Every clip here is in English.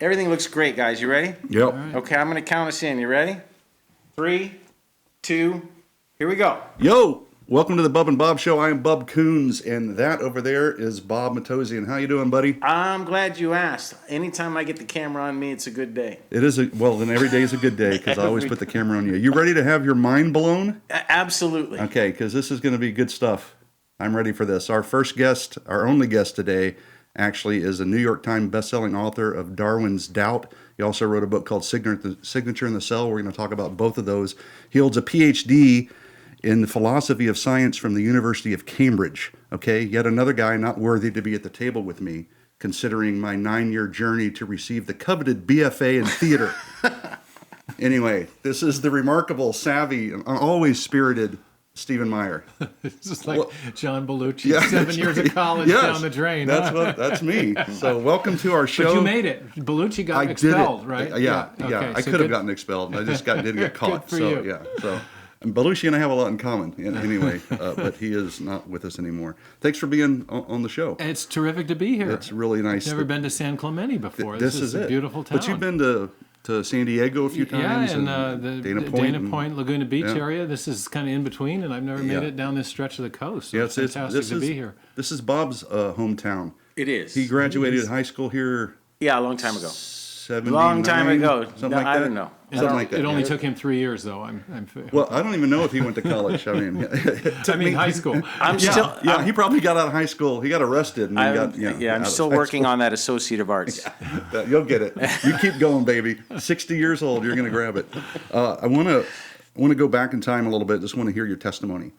Everything looks great, guys. You ready? Yep. Right. Okay, I'm going to count us in. You ready? 3, 2, here we go. Yo, welcome to the Bub and Bob Show. I am Bub Coons, and that over there is Bob Matosian. How you doing, buddy? I'm glad you asked. Anytime I get the camera on me, it's a good day. It is well, then every day is a good day because I always put the camera on you. You ready to have your mind blown? Absolutely. Okay, because this is going to be good stuff. I'm ready for this. Our first guest, our only guest today, actually is a New York Times bestselling author of Darwin's Doubt. He also wrote a book called Signature in the Cell. We're going to talk about both of those. He holds a PhD in the philosophy of science from the University of Cambridge. Okay, yet another guy not worthy to be at the table with me, considering my 9-year journey to receive the coveted BFA in theater. Anyway, this is the remarkable, savvy, and always spirited Stephen Meyer. It's just like John Belushi, 7 years of college yes, down the drain. That's me. So welcome to our show. But you made it. Belushi got expelled, right? Yeah. Okay, I so could have gotten expelled. I just didn't get caught. Good for you. Yeah. So and Belushi and I have a lot in common anyway, but he is not with us anymore. Thanks for being on the show. It's terrific to be here. It's really nice. Never been to San Clemente before. This is it. a beautiful town. But you've been to San Diego a few times. Yeah, and the Dana Point, Laguna Beach area. This is kind of in between, and I've never made it down this stretch of the coast. So yeah, it's fantastic to be here. This is Bob's hometown. It is. He graduated high school here. Yeah, a long time ago. 79, Long time ago. Something like that. I don't know. Something like that. It only took him 3 years, though. Well, I don't even know if he went to college. I mean, high school. He probably got out of high school. He got arrested. And I'm still working on that Associate of Arts. Yeah, you'll get it. You keep going, baby. 60 years old, you're going to grab it. I want to go back in time a little bit. Just want to hear your testimony.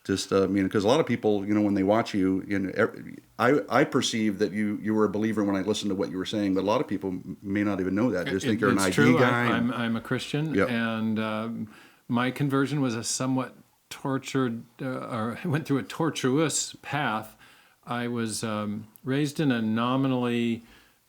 Just because a lot of people, when they watch you, I perceive that you were a believer when I listened to what you were saying, but a lot of people may not even know that. Just think you're an ID true. guy. I'm a Christian, and my conversion was a somewhat tortured, or I went through a tortuous path. I was raised in a nominally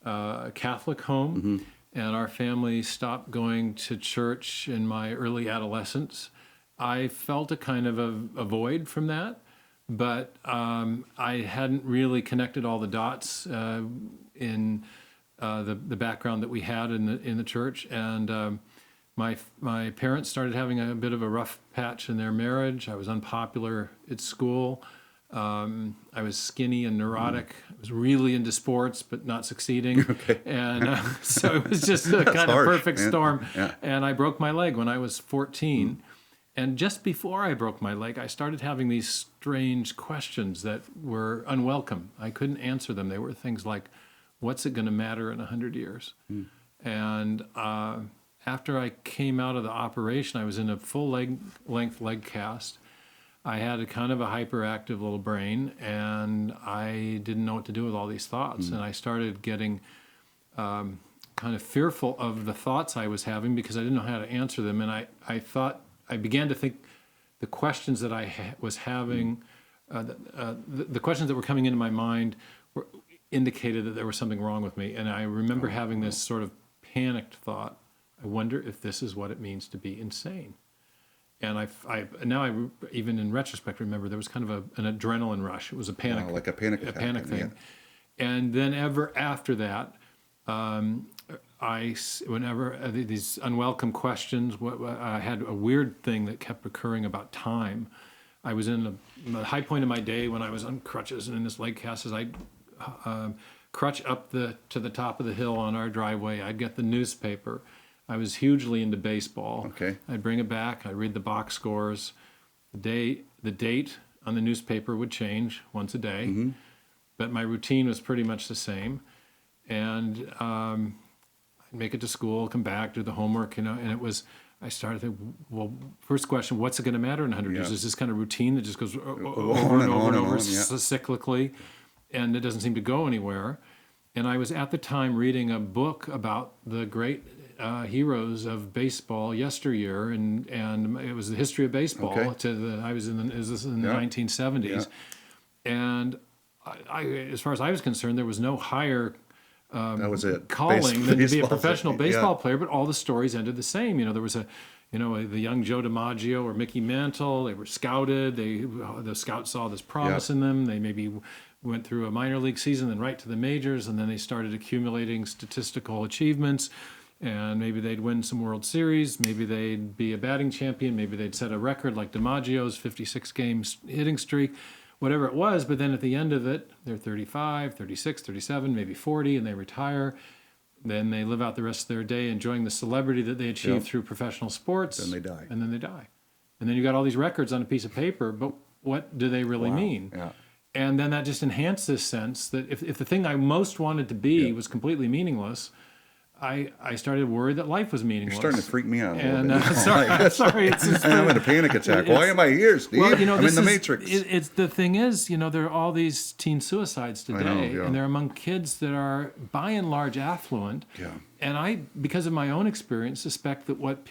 Catholic home, and our family stopped going to church in my early adolescence. I felt a kind of a void from that, but I hadn't really connected all the dots in the background that we had in the church, and my parents started having a bit of a rough patch in their marriage. I was unpopular at school. I was skinny and neurotic. I was really into sports, but not succeeding. Okay. And so it was just a kind of perfect storm. Yeah. And I broke my leg when I was 14. And just before I broke my leg, I started having these strange questions that were unwelcome. I couldn't answer them. They were things like, what's it going to matter in 100 years? And after I came out of the operation, I was in a full-length leg cast. I had a kind of a hyperactive little brain, and I didn't know what to do with all these thoughts. And I started getting kind of fearful of the thoughts I was having because I didn't know how to answer them. And I began to think the questions that I was having, the questions that were coming into my mind indicated that there was something wrong with me. And I remember having this sort of panicked thought, I wonder if this is what it means to be insane. And I even in retrospect remember there was kind of an adrenaline rush. It was a panic, like a panic attack, thing. Yeah. And then ever after that, whenever these unwelcome questions, I had a weird thing that kept recurring about time. I was in the high point of my day when I was on crutches and in this leg cast as I crutch up to the top of the hill on our driveway. I'd get the newspaper. I was hugely into baseball. Okay. I'd bring it back. I'd read the box scores. The date on the newspaper would change once a day, but my routine was pretty much the same. And I'd make it to school, come back, do the homework, and it was. I started thinking, well, first question, what's it going to matter in 100 years? Is this kind of routine that just goes over and over cyclically, and it doesn't seem to go anywhere? And I was at the time reading a book about the great heroes of baseball yesteryear, and it was the history of baseball. Okay. I was in the 1970s, and as far as I was concerned, there was no higher that was it. calling than to be a professional thing. baseball player, but all the stories ended the same. There was the young Joe DiMaggio or Mickey Mantle. They were scouted. The scouts saw this promise in them. They maybe went through a minor league season, then right to the majors, and then they started accumulating statistical achievements. And maybe they'd win some World Series. Maybe they'd be a batting champion. Maybe they'd set a record like DiMaggio's 56 games hitting streak, whatever it was. But then at the end of it, they're 35, 36, 37, maybe 40, and they retire. Then they live out the rest of their day enjoying the celebrity that they achieved through professional sports. Then they die. And then they die. And then you got all these records on a piece of paper, but what do they really mean? Yeah. And then that just enhanced this sense that if the thing I most wanted to be was completely meaningless, I started worried that life was meaningless. You're starting to freak me out a And little bit. sorry, it's just, I'm having a panic attack. Why am I here, Steve? well, I'm in the Matrix. It's the thing is, there are all these teen suicides today, and they're among kids that are by and large affluent. Yeah. And I, because of my own experience, suspect that what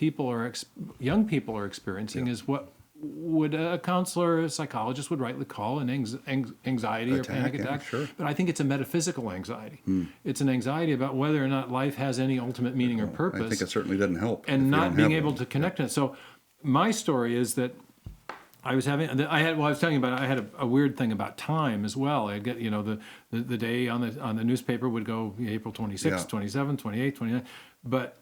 young people are experiencing is what would a counselor, a psychologist would rightly call an anxiety or panic attack. Sure. But I think it's a metaphysical anxiety. It's an anxiety about whether or not life has any ultimate meaning or purpose. I think it certainly doesn't help. And not being able to connect it. So my story is that I was telling you about, I had a weird thing about time as well. I'd get, the day on the newspaper would go April 26th, 27th, 28th, 29th. But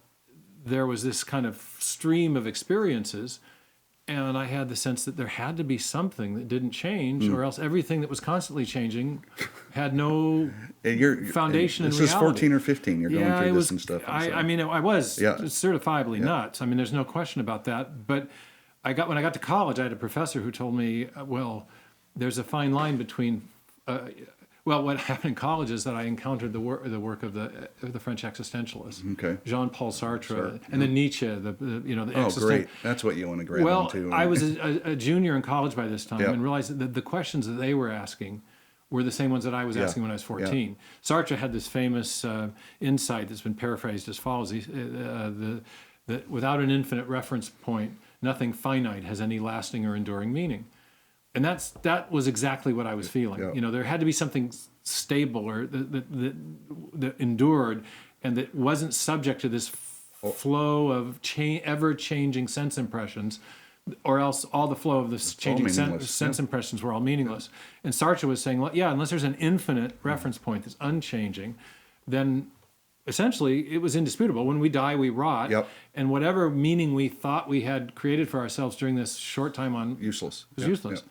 there was this kind of stream of experiences. And I had the sense that there had to be something that didn't change, or else everything that was constantly changing had no foundation in reality. This is 14 or 15. You're going through this and stuff. I was certifiably nuts. I mean, there's no question about that. But when I got to college, I had a professor who told me, there's a fine line between. What happened in college is that I encountered the work of the French existentialists, Jean-Paul Sartre, and then Nietzsche. The great! That's what you want to grab onto. Well, I was a junior in college by this time, and realized that the questions that they were asking were the same ones that I was asking when I was 14. Yeah. Sartre had this famous insight that's been paraphrased as follows: that without an infinite reference point, nothing finite has any lasting or enduring meaning. And that was exactly what I was feeling. Yeah. There had to be something stable or that endured, and that wasn't subject to this flow of ever-changing sense impressions, or else all the flow of the changing sense impressions were all meaningless. And Sartre was saying, unless there's an infinite reference point that's unchanging, then essentially it was indisputable. When we die, we rot. Yep. And whatever meaning we thought we had created for ourselves during this short time useless. It was useless. Yep.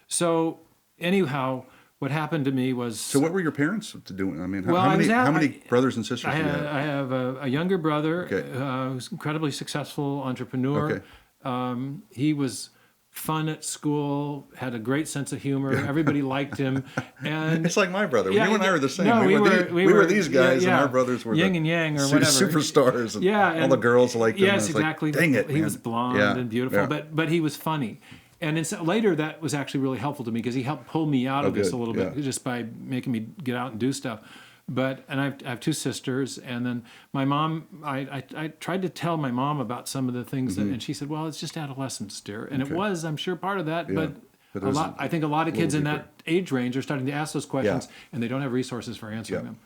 So anyhow, what happened to me was... So what were your parents doing? I mean, how many brothers and sisters do you have? I have a younger brother who's an incredibly successful entrepreneur. Okay. He was fun at school, had a great sense of humor. Everybody liked him. And it's like my brother. Yeah, you and I are the same. No, we were these guys, and our brothers were yin and yang or whatever. Superstars. And all the girls liked him. Yes, exactly. Like, dang it, he was blonde and beautiful, but he was funny. And later, that was actually really helpful to me because he helped pull me out of this a little bit just by making me get out and do stuff. And I have two sisters, and then my mom. I tried to tell my mom about some of the things, and she said, "Well, it's just adolescence, dear." And it was, I'm sure, part of that. But I think a lot of kids in that age range are starting to ask those questions, and they don't have resources for answering them.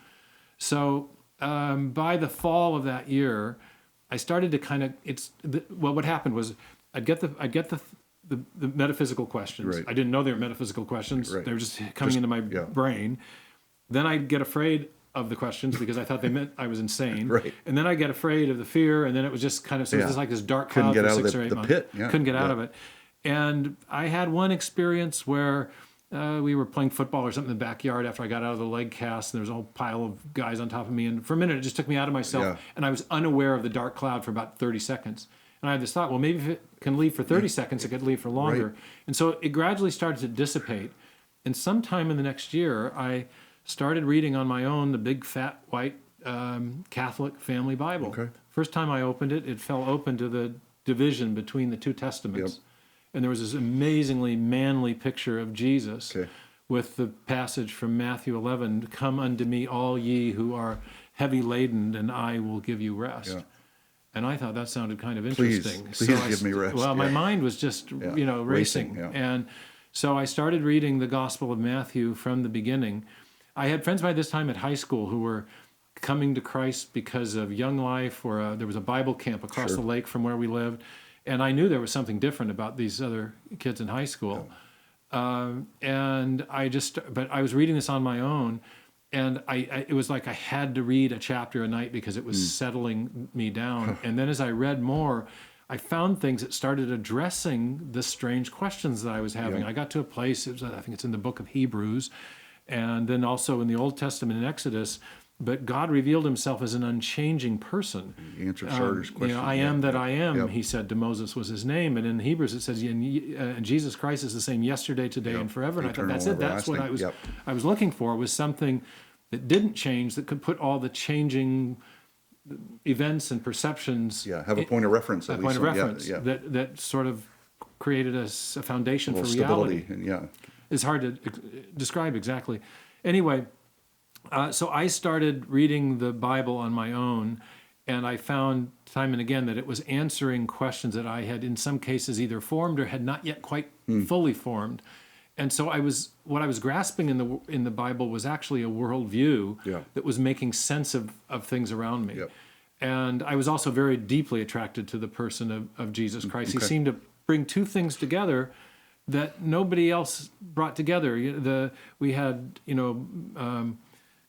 So by the fall of that year, I started to kind of. What happened was I'd get the metaphysical questions. Right. I didn't know they were metaphysical questions. Right. They were just coming into my brain. Then I'd get afraid of the questions because I thought they meant I was insane. Right. And then I'd get afraid of the fear, and then it was just kind of, it was like this dark cloud for 6 or 8 months. Pit. Couldn't get out of it. And I had one experience where we were playing football or something in the backyard after I got out of the leg cast, and there was a whole pile of guys on top of me. And for a minute, it just took me out of myself, and I was unaware of the dark cloud for about 30 seconds. And I had this thought, well, maybe if it can leave for 30 seconds, it could leave for longer. Right. And so it gradually started to dissipate. And sometime in the next year, I started reading on my own the big, fat, white Catholic family Bible. Okay. First time I opened it, it fell open to the division between the two testaments. Yep. And there was this amazingly manly picture of Jesus with the passage from Matthew 11, "Come unto me, all ye who are heavy laden, and I will give you rest." Yeah. And I thought that sounded kind of interesting. Please give me rest. Well, my mind was just, racing. And so I started reading the Gospel of Matthew from the beginning. I had friends by this time at high school who were coming to Christ because of Young Life, or there was a Bible camp across the lake from where we lived. And I knew there was something different about these other kids in high school. And but I was reading this on my own, and it was like I had to read a chapter a night because it was settling me down. And then as I read more, I found things that started addressing the strange questions that I was having. I got to a place, I think it's in the book of Hebrews, and then also in the Old Testament in Exodus, but God revealed himself as an unchanging person. He answered Sarah's question. I am that I am, he said to Moses, was his name. And in Hebrews it says, Jesus Christ is the same yesterday, today, and forever. And Eternal, I thought, that's it. That's what I was looking for, was something that didn't change, that could put all the changing events and perceptions. Have a point of reference. A point of reference that sort of created a foundation for reality. It's hard to describe exactly. Anyway, so I started reading the Bible on my own, and I found time and again that it was answering questions that I had in some cases either formed or had not yet quite fully formed. And so what I was grasping in the Bible was actually a worldview that was making sense of things around me. And I was also very deeply attracted to the person of Jesus Christ. He seemed to bring two things together that nobody else brought together. We had,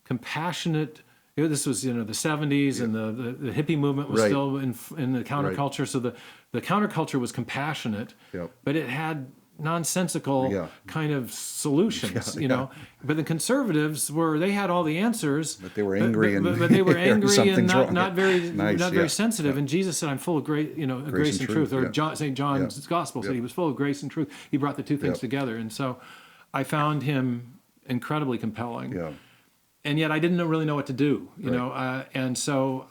compassionate. This was, the 70s, and the hippie movement was still in the counterculture. So the counterculture was compassionate, but it had nonsensical kind of solutions, But the conservatives they had all the answers, but they were angry, but they were angry and not very nice, very sensitive. And Jesus said, "I'm full of grace and truth." Or St. John's Gospel said he was full of grace and truth. He brought the two things together, and so I found him incredibly compelling. And yet I didn't really know what to do, and so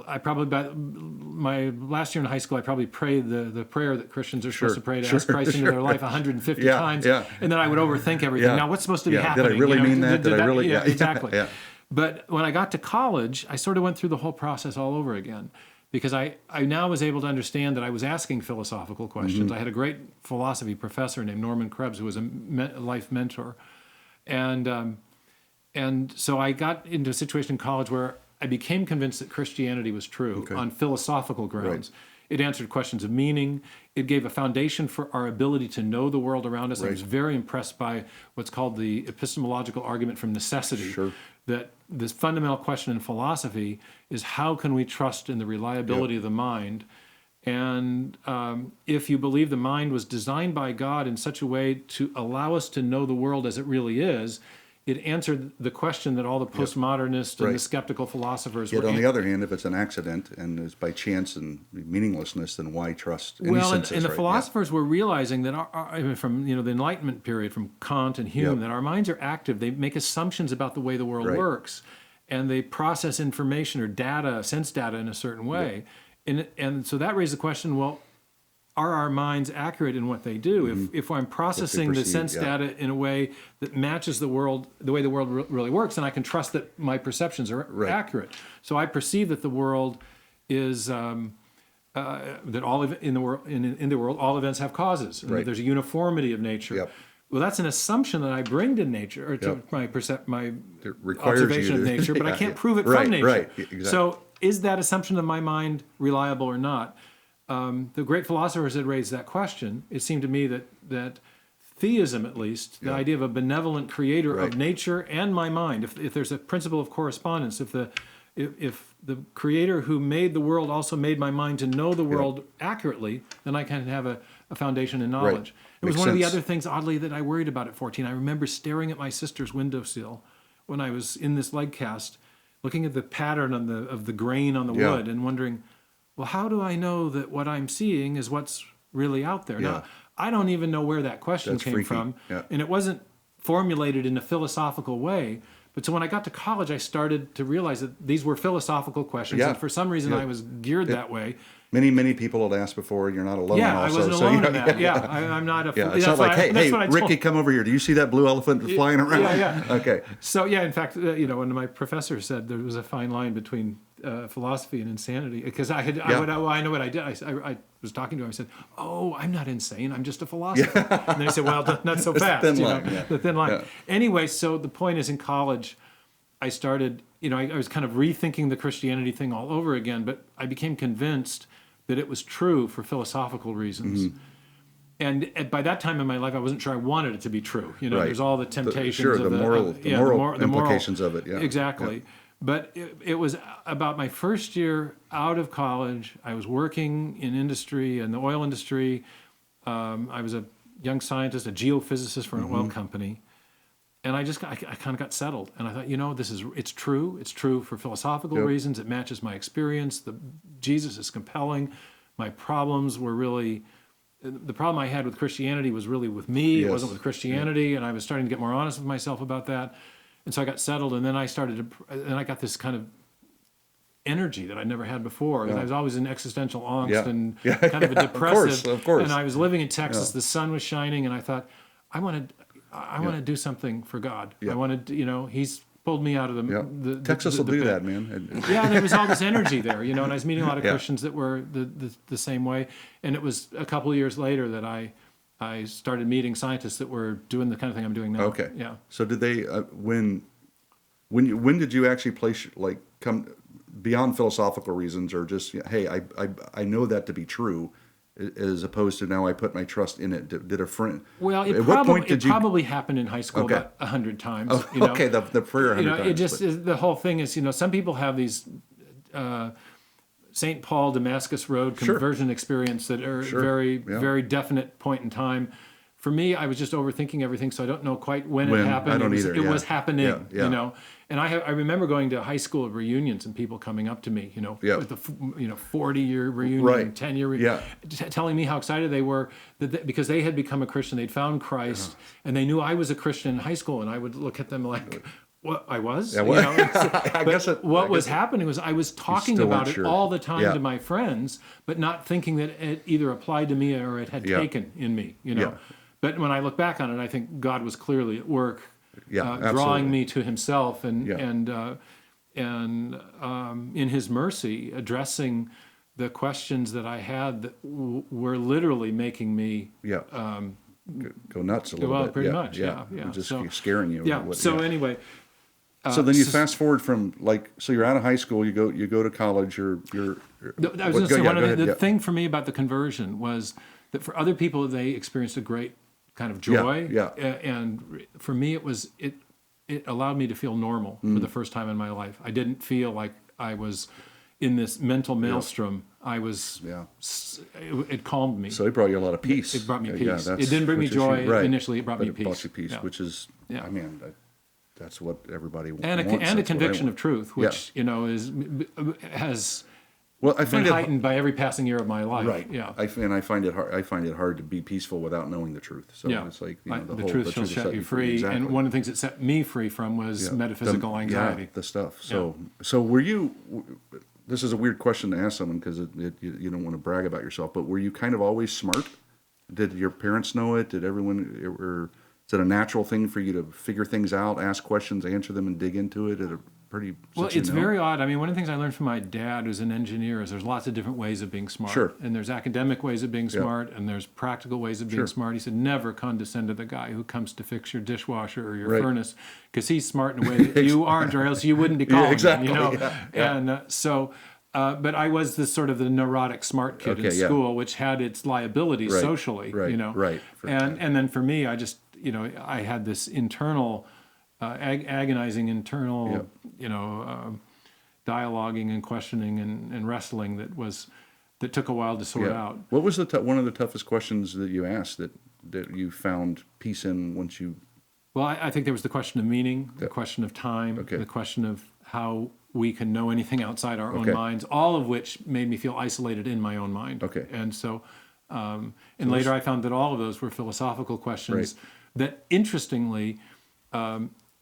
I probably, by my last year in high school, I probably prayed the prayer that Christians are supposed to pray to ask Christ into their life 150 times, and then I would overthink everything. Now, what's supposed to be happening? Did I really mean that? Did I really? Yeah, exactly. But when I got to college, I sort of went through the whole process all over again, because I now was able to understand that I was asking philosophical questions. I had a great philosophy professor named Norman Krebs, who was a life mentor, and so I got into a situation in college where I became convinced that Christianity was true on philosophical grounds. It answered questions of meaning. It gave a foundation for our ability to know the world around us. I was very impressed by what's called the epistemological argument from necessity, that this fundamental question in philosophy is, how can we trust in the reliability of the mind? And if you believe the mind was designed by God in such a way to allow us to know the world as it really is, it answered the question that all the postmodernists and the skeptical philophers Yet were. on the other hand, if it's an accident and it's by chance and meaninglessness, then why trust any senses? And the philosophers were realizing that from the Enlightenment period, from Kant and Hume, that our minds are active. They make assumptions about the way the world works, and they process information or data, sense data, in a certain way. And so that raised the question: well, are our minds accurate in what they do? If I'm processing the sense data in a way that matches the world, the way the world really works, then I can trust that my perceptions are accurate. So I perceive that the world is that all in the world all events have causes, and that there's a uniformity of nature. Well, that's an assumption that I bring to nature, or to my observation of nature, but I can't prove it from nature. Exactly. So is that assumption of my mind reliable or not? The great philosophers had raised that question. It seemed to me that theism, at least, the idea of a benevolent creator of nature and my mind, if there's a principle of correspondence, if the creator who made the world also made my mind to know the world accurately, then I can have a foundation in knowledge. It was one of the other things, oddly, that I worried about at 14. I remember staring at my sister's windowsill when I was in this leg cast, looking at the pattern of the grain on the wood and wondering, well, how do I know that what I'm seeing is what's really out there? Now, I don't even know where that question came from, and it wasn't formulated in a philosophical way. But so when I got to college, I started to realize that these were philosophical questions, and for some reason I was geared that way. Many people had asked before. You're not alone. I wasn't alone in that. I'm not a. It's not like, hey, Ricky, come over here. Do you see that blue elephant flying around? Okay. So in fact, when my professor said there was a fine line between philosophy and insanity, because I know what I did. I was talking to him. I said, "Oh, I'm not insane. I'm just a philosopher." And then he said, "Well, not so fast." The thin line. Anyway, so the point is, in college, I started. I was kind of rethinking the Christianity thing all over again, but I became convinced that it was true for philosophical reasons. Mm-hmm. And by that time in my life, I wasn't sure I wanted it to be true. You know, Right. there's all the temptations Sure, of the moral implications of it, yeah. Exactly. Yeah. But it was about my first year out of college. I was working in industry, in the oil industry. I was a young scientist, a geophysicist for an oil company. And I kind of got settled. And I thought, it's true. It's true for philosophical reasons. It matches my experience. Jesus is compelling. My problems were really... The problem I had with Christianity was really with me. Yes. It wasn't with Christianity, and I was starting to get more honest with myself about that. And so I got settled, and then I got this kind of energy that I'd never had before. I was always in existential angst and kind of a depressive. Of course. And I was living in Texas. The sun was shining, and I thought, I want to do something for God. Yeah. I wanted, He's pulled me out of the Texas will the do pit. that, man. Yeah, there was all this energy there, and I was meeting a lot of Yeah. Christians that were the same way. And it was a couple of years later that I started meeting scientists that were doing the kind of thing I'm doing now. Okay. Yeah. So did they when did you actually place come beyond philosophical reasons, or just hey, I know that to be true, as opposed to now I put my trust in it? Did a friend? Well, at what point did you? probably happened in high school Okay. about 100 times. Oh, okay, the prayer 100 times. It just is, the whole thing is, some people have these St. Paul Damascus Road Sure. conversion experience that are Sure. very Yeah. very definite point in time. For me, I was just overthinking everything, so I don't know quite when it When, happened. I don't either, It yeah. was happening, Yeah. And I remember going to high school reunions and people coming up to me, Yeah. with the 40-year reunion, Right. 10-year reunion, Yeah. telling me how excited they were because they had become a Christian, they'd found Christ, and they knew I was a Christian in high school, and I would look at them like, what, I was? Yeah, well, I guess What was happening was I was talking still about weren't it sure. all the time Yeah. to my friends, but not thinking that it either applied to me or it had Yeah. taken in me, Yeah. But when I look back on it, I think God was clearly at work, Yeah, drawing absolutely. me to Himself, and Yeah. in His mercy, addressing the questions that I had that were literally making me. Yeah. Go nuts a little Well, bit. pretty yeah, much, yeah. Just So- scaring you. Yeah. Anyway. So then you so- fast forward from so you're out of high school, you go to college, you're I was going to say, go ahead, the thing for me about the conversion was that for other people, they experienced a great kind of joy. Yeah. And for me, it allowed me to feel normal for the first time in my life. I didn't feel like I was in this mental maelstrom. I was, it calmed me. So it brought you a lot of peace. It brought me Yeah, peace. that's- It didn't bring me which is joy right. initially. It brought But me it peace. brought you peace, Yeah. which is, Yeah. I mean, that's what everybody wants. And a That's what I conviction want. of truth, which, has Well, I been find it heightened by every passing year of my life. right. Yeah. I find it hard. I find it hard to be peaceful without knowing the truth. So Yeah. it's like The truth shall set you free. Exactly. And one of the things that set me free from was Yeah. metaphysical anxiety. Yeah, the stuff. So were you? This is a weird question to ask someone because you don't want to brag about yourself. But were you kind of always smart? Did your parents know it? Did everyone? Or is it a natural thing for you to figure things out, ask questions, answer them, and dig into it at a pretty? Well, since you it's know? very odd. I mean, one of the things I learned from my dad, who's an engineer, is there's lots of different ways of being smart. Sure. And there's academic ways of being smart, and there's practical ways of being Sure. smart. He said, never condescend to the guy who comes to fix your dishwasher or your Right. furnace, because he's smart in a way that you aren't, or else you wouldn't be calling him, exactly, Yeah. yeah. And but I was this sort of the neurotic smart kid in Okay, yeah. school, which had its liabilities Right, socially, right, right. And then for me, I just, I had this internal, agonizing internal, dialoguing and questioning and wrestling that took a while to sort out. What was one of the toughest questions that you asked that you found peace in once you? Well, I think there was the question of meaning, the question of time, Okay. the question of how we can know anything outside our Okay. own minds, all of which made me feel isolated in my own mind. Okay. And so, later I found that all of those were philosophical questions that, interestingly,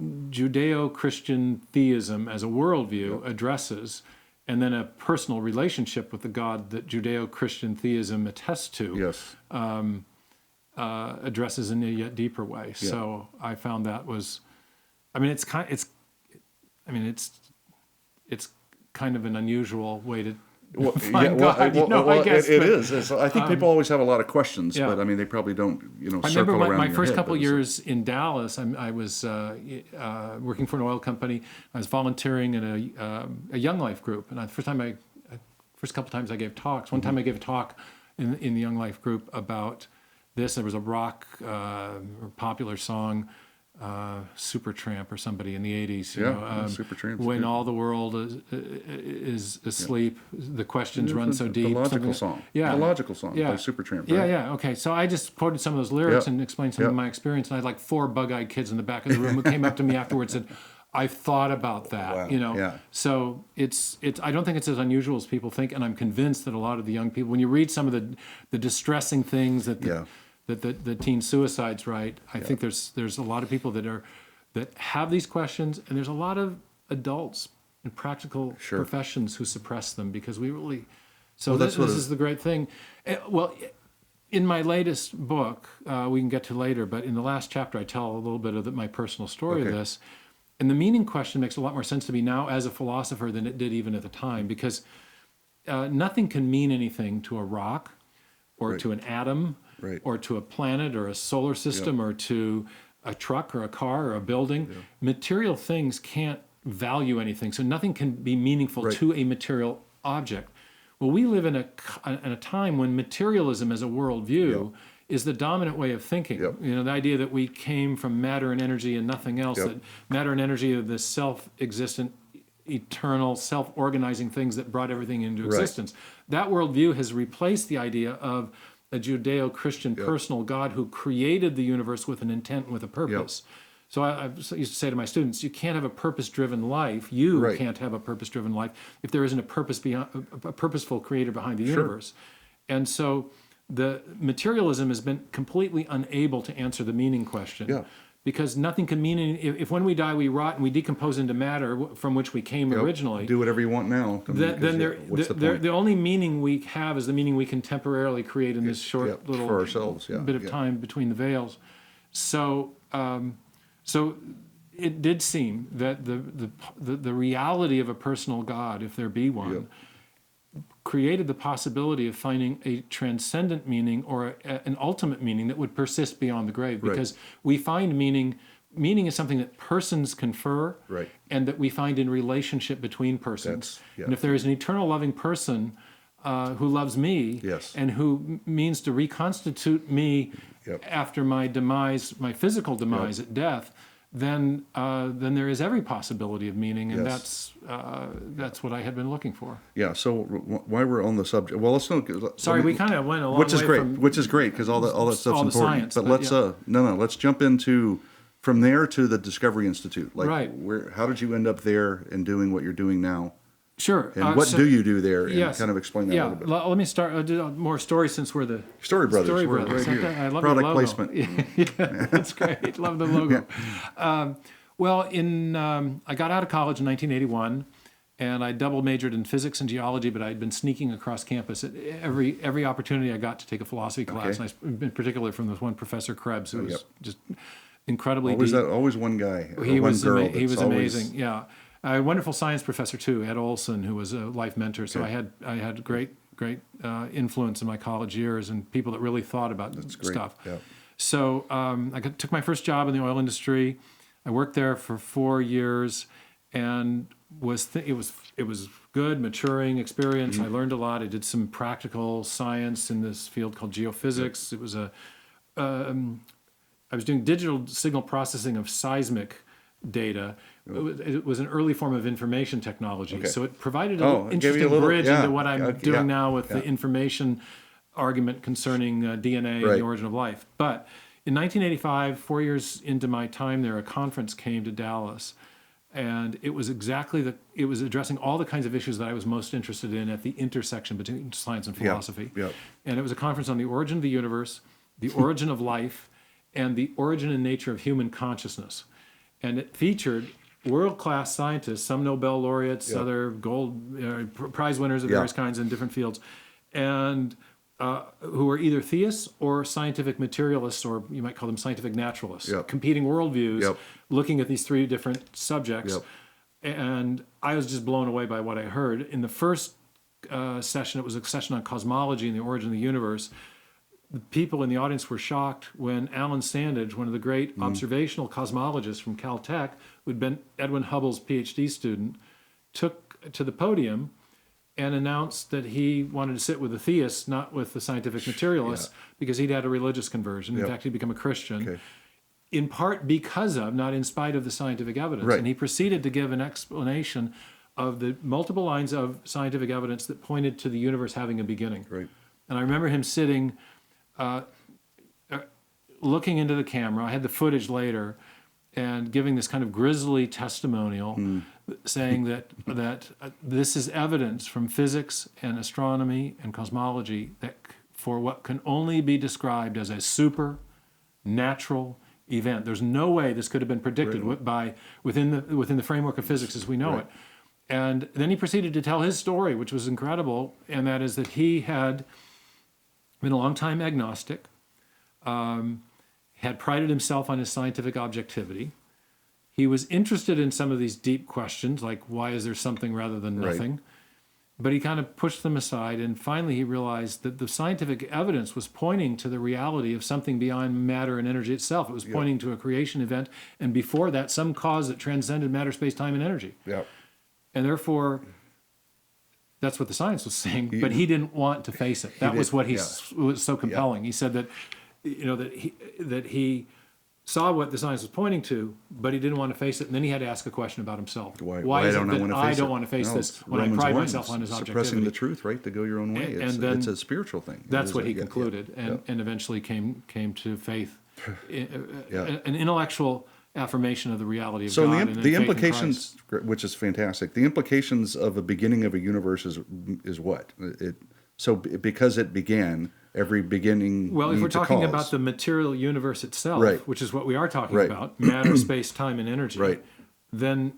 Judeo-Christian theism as a worldview addresses, and then a personal relationship with the God that Judeo-Christian theism attests to. Yes. Addresses in a yet deeper way. Yeah. So I found that was, it's kind of an unusual way to Well, find God. I guess. it but is. I think people always have a lot of questions, yeah. but I mean, they probably don't, I circle remember around my in your first head, couple but it's like- years in Dallas. I was working for an oil company. I was volunteering in a Young Life group, and the first time I first couple times I gave talks. One time I gave a talk in the Young Life group about this. There was a rock popular song, Supertramp or somebody in the 80s. Supertramp's when good. all the world is asleep, the questions run so deep. The logical something- song. Yeah. The logical song Yeah. by Supertramp, Yeah, right? yeah. Okay. So I just quoted some of those lyrics Yeah. and explained some of Yeah. my experience. And I had like 4 bug-eyed kids in the back of the room who came up to me afterwards and said, I've thought about that, Wow. Yeah. So it's. I don't think it's as unusual as people think, and I'm convinced that a lot of the young people, when you read some of the distressing things that the teen suicides write, I think there's a lot of people that have these questions, and there's a lot of adults in practical professions who suppress them because we really. So this is the great thing. Well, in my latest book, we can get to later, but in the last chapter, I tell a little bit of my personal story of this. And the meaning question makes a lot more sense to me now as a philosopher than it did even at the time, because nothing can mean anything to a rock or to an atom or to a planet or a solar system or to a truck or a car or a building. Material things can't value anything, so nothing can be meaningful to a material object. Well, we live in a time when materialism as a worldview is the dominant way of thinking. The idea that we came from matter and energy and nothing else, that matter and energy are the self-existent, eternal, self-organizing things that brought everything into existence. That worldview has replaced the idea of a Judeo-Christian personal God who created the universe with an intent and with a purpose. So I used to say to my students, you can't have a purpose-driven life. You can't have a purpose-driven life if there isn't a purposeful creator behind the universe. And so the materialism has been completely unable to answer the meaning question. Because nothing can mean if when we die we rot and we decompose into matter from which we came originally. Do whatever you want now. Then the only meaning we have is the meaning we can temporarily create in this short little for ourselves, bit of time between the veils. So so it did seem that the reality of a personal God, if there be one, created the possibility of finding a transcendent meaning or an ultimate meaning that would persist beyond the grave. Because we find meaning is something that persons confer and that we find in relationship between persons. And if there is an eternal loving person who loves me and who means to reconstitute me after my demise, my physical demise at death, then there is every possibility of meaning, and that's what I had been looking for. Yeah. So while we're on the subject, well, Sorry, we kind of went a long which is way great, from which is great because all that stuff's all the important. science, but but let's jump into from there to the Discovery Institute. Right. How did you end up there and doing what you're doing now? Sure. And what do you do there? And kind of explain that a little bit. Let me start. I'll do more stories since we're the Story Brothers. Story We're Brothers. right here. I love Product the logo. placement. Yeah, that's great. Love the logo. Well, I got out of college in 1981, and I double majored in physics and geology, but I'd been sneaking across campus at every opportunity I got to take a philosophy class, and in particular from this one Professor Krebs, who was just incredibly deep. Always one guy. He was girl he was that's always- amazing. Yeah, a wonderful science professor too, Ed Olson, who was a life mentor. So I had great influence in my college years and people that really thought about stuff. Yeah. So took my first job in the oil industry. I worked there for 4 years, and it was good, maturing experience. I learned a lot. I did some practical science in this field called geophysics. It was I was doing digital signal processing of seismic data. It was an early form of information technology, so it provided an interesting bridge into what I'm doing now with the information argument concerning DNA and the origin of life. But in 1985, 4 years into my time there, a conference came to Dallas, and it was it was addressing all the kinds of issues that I was most interested in at the intersection between science and philosophy. And it was a conference on the origin of the universe, the origin of life, and the origin and nature of human consciousness. And it featured world-class scientists, some Nobel laureates, other gold prize winners of various kinds in different fields, and who were either theists or scientific materialists, or you might call them scientific naturalists, competing worldviews, looking at these 3 different subjects. And I was just blown away by what I heard. In the first session, it was a session on cosmology and the origin of the universe. The people in the audience were shocked when Alan Sandage, one of the great observational cosmologists from Caltech, who'd been Edwin Hubble's PhD student, took to the podium and announced that he wanted to sit with the theists, not with the scientific materialists, because he'd had a religious conversion. In fact, he'd become a Christian. Okay. In part because of, not in spite of, the scientific evidence. Right. And he proceeded to give an explanation of the multiple lines of scientific evidence that pointed to the universe having a beginning. Right. And I remember him sitting, looking into the camera. I had the footage later, and giving this kind of grisly testimonial, saying that this is evidence from physics and astronomy and cosmology that for what can only be described as a supernatural event. There's no way this could have been predicted within the framework of physics as we know it. And then he proceeded to tell his story, which was incredible, and that is that he had been a long-time agnostic, had prided himself on his scientific objectivity. He was interested in some of these deep questions, like why is there something rather than nothing? But he kind of pushed them aside, and finally he realized that the scientific evidence was pointing to the reality of something beyond matter and energy itself. It was pointing to a creation event, and before that, some cause that transcended matter, space, time, and energy. Yeah. And therefore, that's what the science was saying, but he didn't want to face it. That was what was so compelling. He said that, that he saw what the science was pointing to, but he didn't want to face it. And then he had to ask a question about himself. Why is it don't I that want to I face don't it? want to face No, this it's when Romans I pride 1, myself on his suppressing objectivity? the truth, right? To go your own way. And then it's a spiritual thing. That's what he concluded, and eventually came to faith, an intellectual affirmation of the reality of God. So and the faith in implications, Christ. which is fantastic, the implications of a beginning of a universe is what? Because it began, every beginning Well, if we're needs a talking cause. about the material universe itself, Right. which is what we are talking Right. about, matter, space, time, and energy, Right. then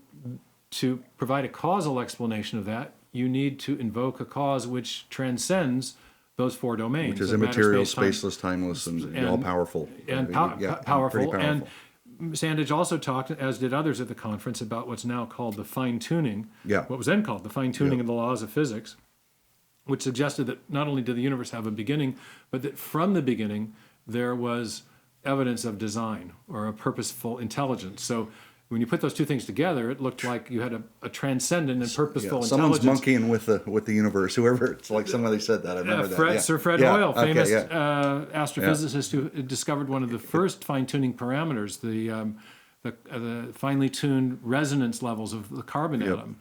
to provide a causal explanation of that, you need to invoke a cause which transcends those four domains. which is of matter, immaterial, space, time, spaceless, timeless, and and- all-powerful. and Pretty powerful. And powerful. Sandage also talked, as did others at the conference, about what's now called the fine-tuning, Yeah. what was then called the fine-tuning of the laws of physics, which suggested that not only did the universe have a beginning, but that from the beginning there was evidence of design or a purposeful intelligence. So when you put those two things together, it looked like you had a transcendent and purposeful Someone's intelligence. monkeying with the universe. Whoever, it's like somebody said that. I remember that. Sir Fred Yeah. Hoyle, Okay, famous yeah. astrophysicist who discovered one of the first fine-tuning parameters, the finely tuned resonance levels of the carbon atom.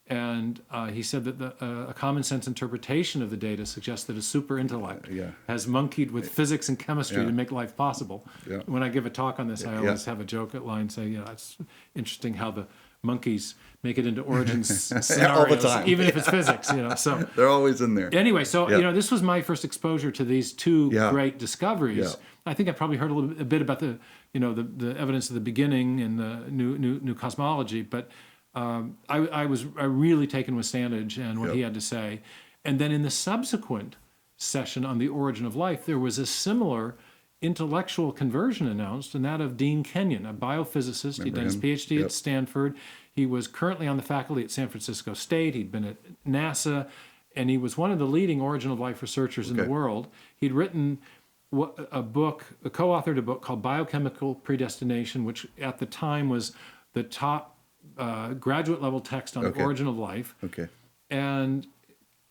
And he said that a common sense interpretation of the data suggests that a super intellect has monkeyed with physics and chemistry to make life possible. Yeah. When I give a talk on this, I always have a joke at line saying, it's interesting how the monkeys make it into origins scenarios, all the time. even if it's physics. So They're always in there. anyway, so this was my first exposure to these two great discoveries. Yeah. I think I probably heard a bit about the evidence of the beginning and the new cosmology, but I was really taken with Sandage and what he had to say. And then in the subsequent session on the origin of life, there was a similar intellectual conversion announced, and that of Dean Kenyon, a biophysicist. He'd done his PhD at Stanford. He was currently on the faculty at San Francisco State. He'd been at NASA, and he was one of the leading origin of life researchers in the world. He'd written co-authored a book called Biochemical Predestination, which at the time was the top graduate level text on the origin of life. Okay. And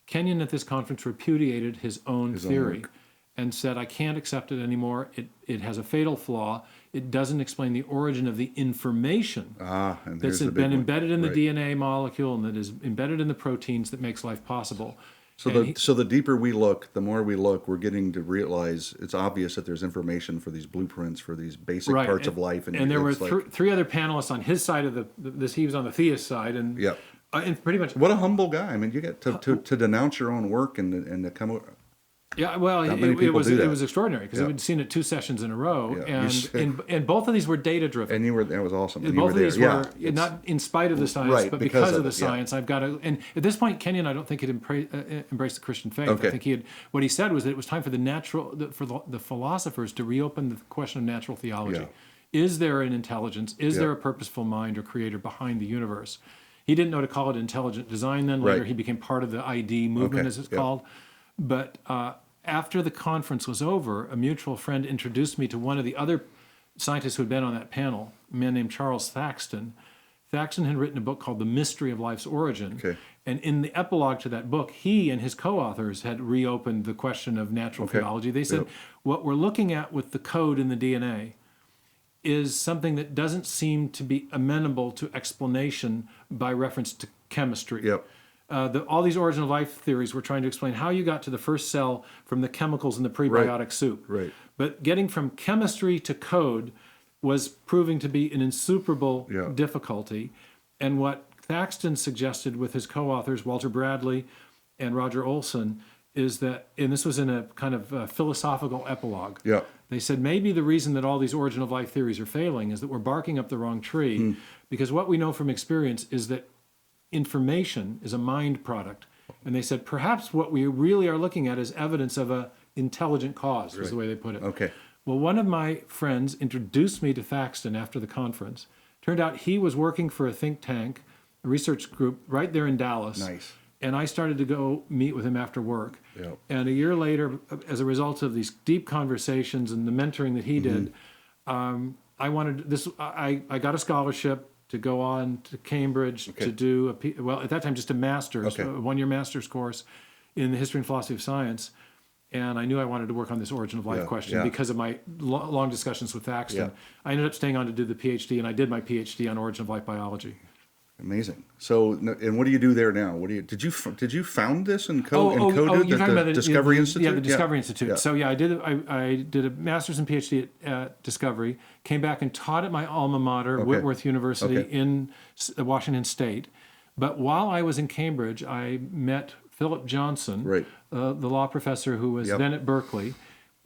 Kenyon at this conference repudiated his own theory work. and said, I can't accept it anymore. It has a fatal flaw. It doesn't explain the origin of the information And that's here's the big been one. embedded in the Right. DNA molecule and that is embedded in the proteins that makes life possible. So the deeper we look, the more we look, we're getting to realize it's obvious that there's information for these blueprints, for these basic parts of life. And there were it's like, three other panelists on his side of this. He was on the theist side, and and pretty much. What a humble guy! I mean, you get to denounce your own work and to come. Yeah, well, Not many it people was do that. it was extraordinary because we'd seen it 2 sessions in a row, and both of these were data driven. And that was awesome. And you Both were of these there. were not in spite of the science, Right, but because because of of the it, yeah. science. I've got to. And at this point, Kenyon, I don't think he'd embraced the Christian faith. Okay. I think what he said was that it was time for the philosophers to reopen the question of natural theology. Yeah. Is there an intelligence? Is there a purposeful mind or creator behind the universe? He didn't know to call it intelligent design. Then later, Right. he became part of the ID movement, as it's called. But after the conference was over, a mutual friend introduced me to one of the other scientists who had been on that panel, a man named Charles Thaxton. Thaxton had written a book called The Mystery of Life's Origin. Okay. And in the epilogue to that book, he and his co-authors had reopened the question of natural theology. They said, what we're looking at with the code in the DNA is something that doesn't seem to be amenable to explanation by reference to chemistry. Yep. All these origin of life theories were trying to explain how you got to the first cell from the chemicals in the prebiotic soup. Right. But getting from chemistry to code was proving to be an insuperable difficulty. And what Thaxton suggested with his co-authors, Walter Bradley and Roger Olson, is that, and this was in a kind of philosophical epilogue. Yeah. They said maybe the reason that all these origin of life theories are failing is that we're barking up the wrong tree, because what we know from experience is that information is a mind product. And they said perhaps what we really are looking at is evidence of a intelligent cause, is the way they put it. Okay. Well, one of my friends introduced me to Thaxton after the conference. Turned out he was working for a think tank, a research group right there in Dallas. Nice. And I started to go meet with him after work. Yep. And a year later, as a result of these deep conversations and the mentoring that he did, I wanted this. I got a scholarship to go on to Cambridge to do at that time just a master's, a one-year master's course in the history and philosophy of science. And I knew I wanted to work on this origin of life question because of my long discussions with Thaxton. Yeah. I ended up staying on to do the PhD, and I did my PhD on origin of life biology. Amazing. So, and what do you do there now? What do you did you found this and you're talking about the Discovery Institute? Yeah, the Discovery Institute. Yeah. So I did a master's and PhD at Discovery. Came back and taught at my alma mater, Whitworth University in Washington State. But while I was in Cambridge, I met Philip Johnson, the law professor who was then at Berkeley,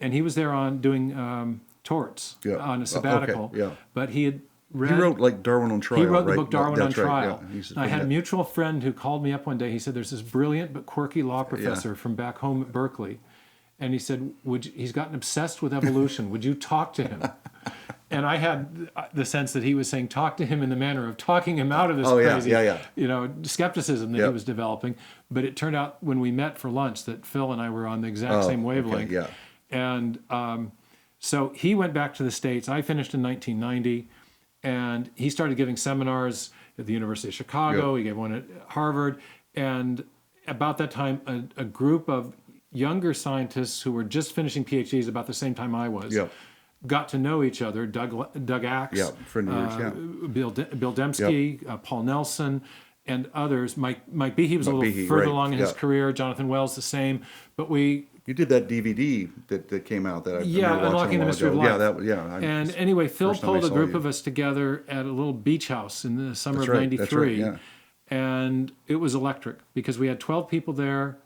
and he was there on doing torts on a sabbatical. But he had read. He wrote like Darwin on Trial. He wrote the right? book Darwin on That's right, Trial. yeah. And I had a mutual friend who called me up one day. He said, "There's this brilliant but quirky law professor from back home at Berkeley," and he said, he's gotten obsessed with evolution. Would you talk to him? And I had the sense that he was saying, talk to him in the manner of talking him out of this crazy, skepticism that he was developing. But it turned out when we met for lunch that Phil and I were on the exact same wavelength. And so he went back to the States. I finished in 1990, and he started giving seminars at the University of Chicago. He gave one at Harvard. And about that time, a group of younger scientists who were just finishing PhDs about the same time I was, got to know each other. Doug Axe, friend of yours, Bill Dembski, Paul Nelson, and others. Mike Behe was a little further along in his career. Jonathan Wells the same. But you did that DVD that came out that I remember Unlocking the Mystery of Life. And anyway, Phil pulled a group of us together at a little beach house in the summer of '93, and it was electric because we had 12 people there,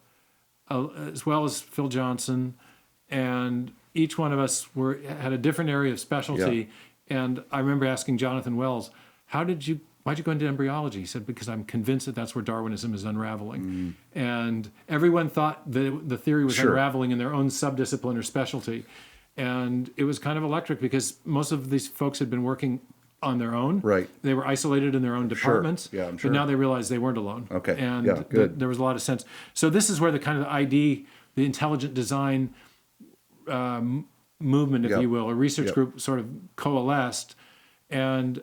as well as Phil Johnson, and each one of us had a different area of specialty. And I remember asking Jonathan Wells, why'd you go into embryology? He said, because I'm convinced that that's where Darwinism is unraveling. And everyone thought that the theory was unraveling in their own subdiscipline or specialty. And it was kind of electric because most of these folks had been working on their own. They were isolated in their own departments. I'm sure. But now they realized they weren't alone. And good. There was a lot of sense. So this is where the kind of the intelligent design movement, if you will, a research group sort of coalesced. And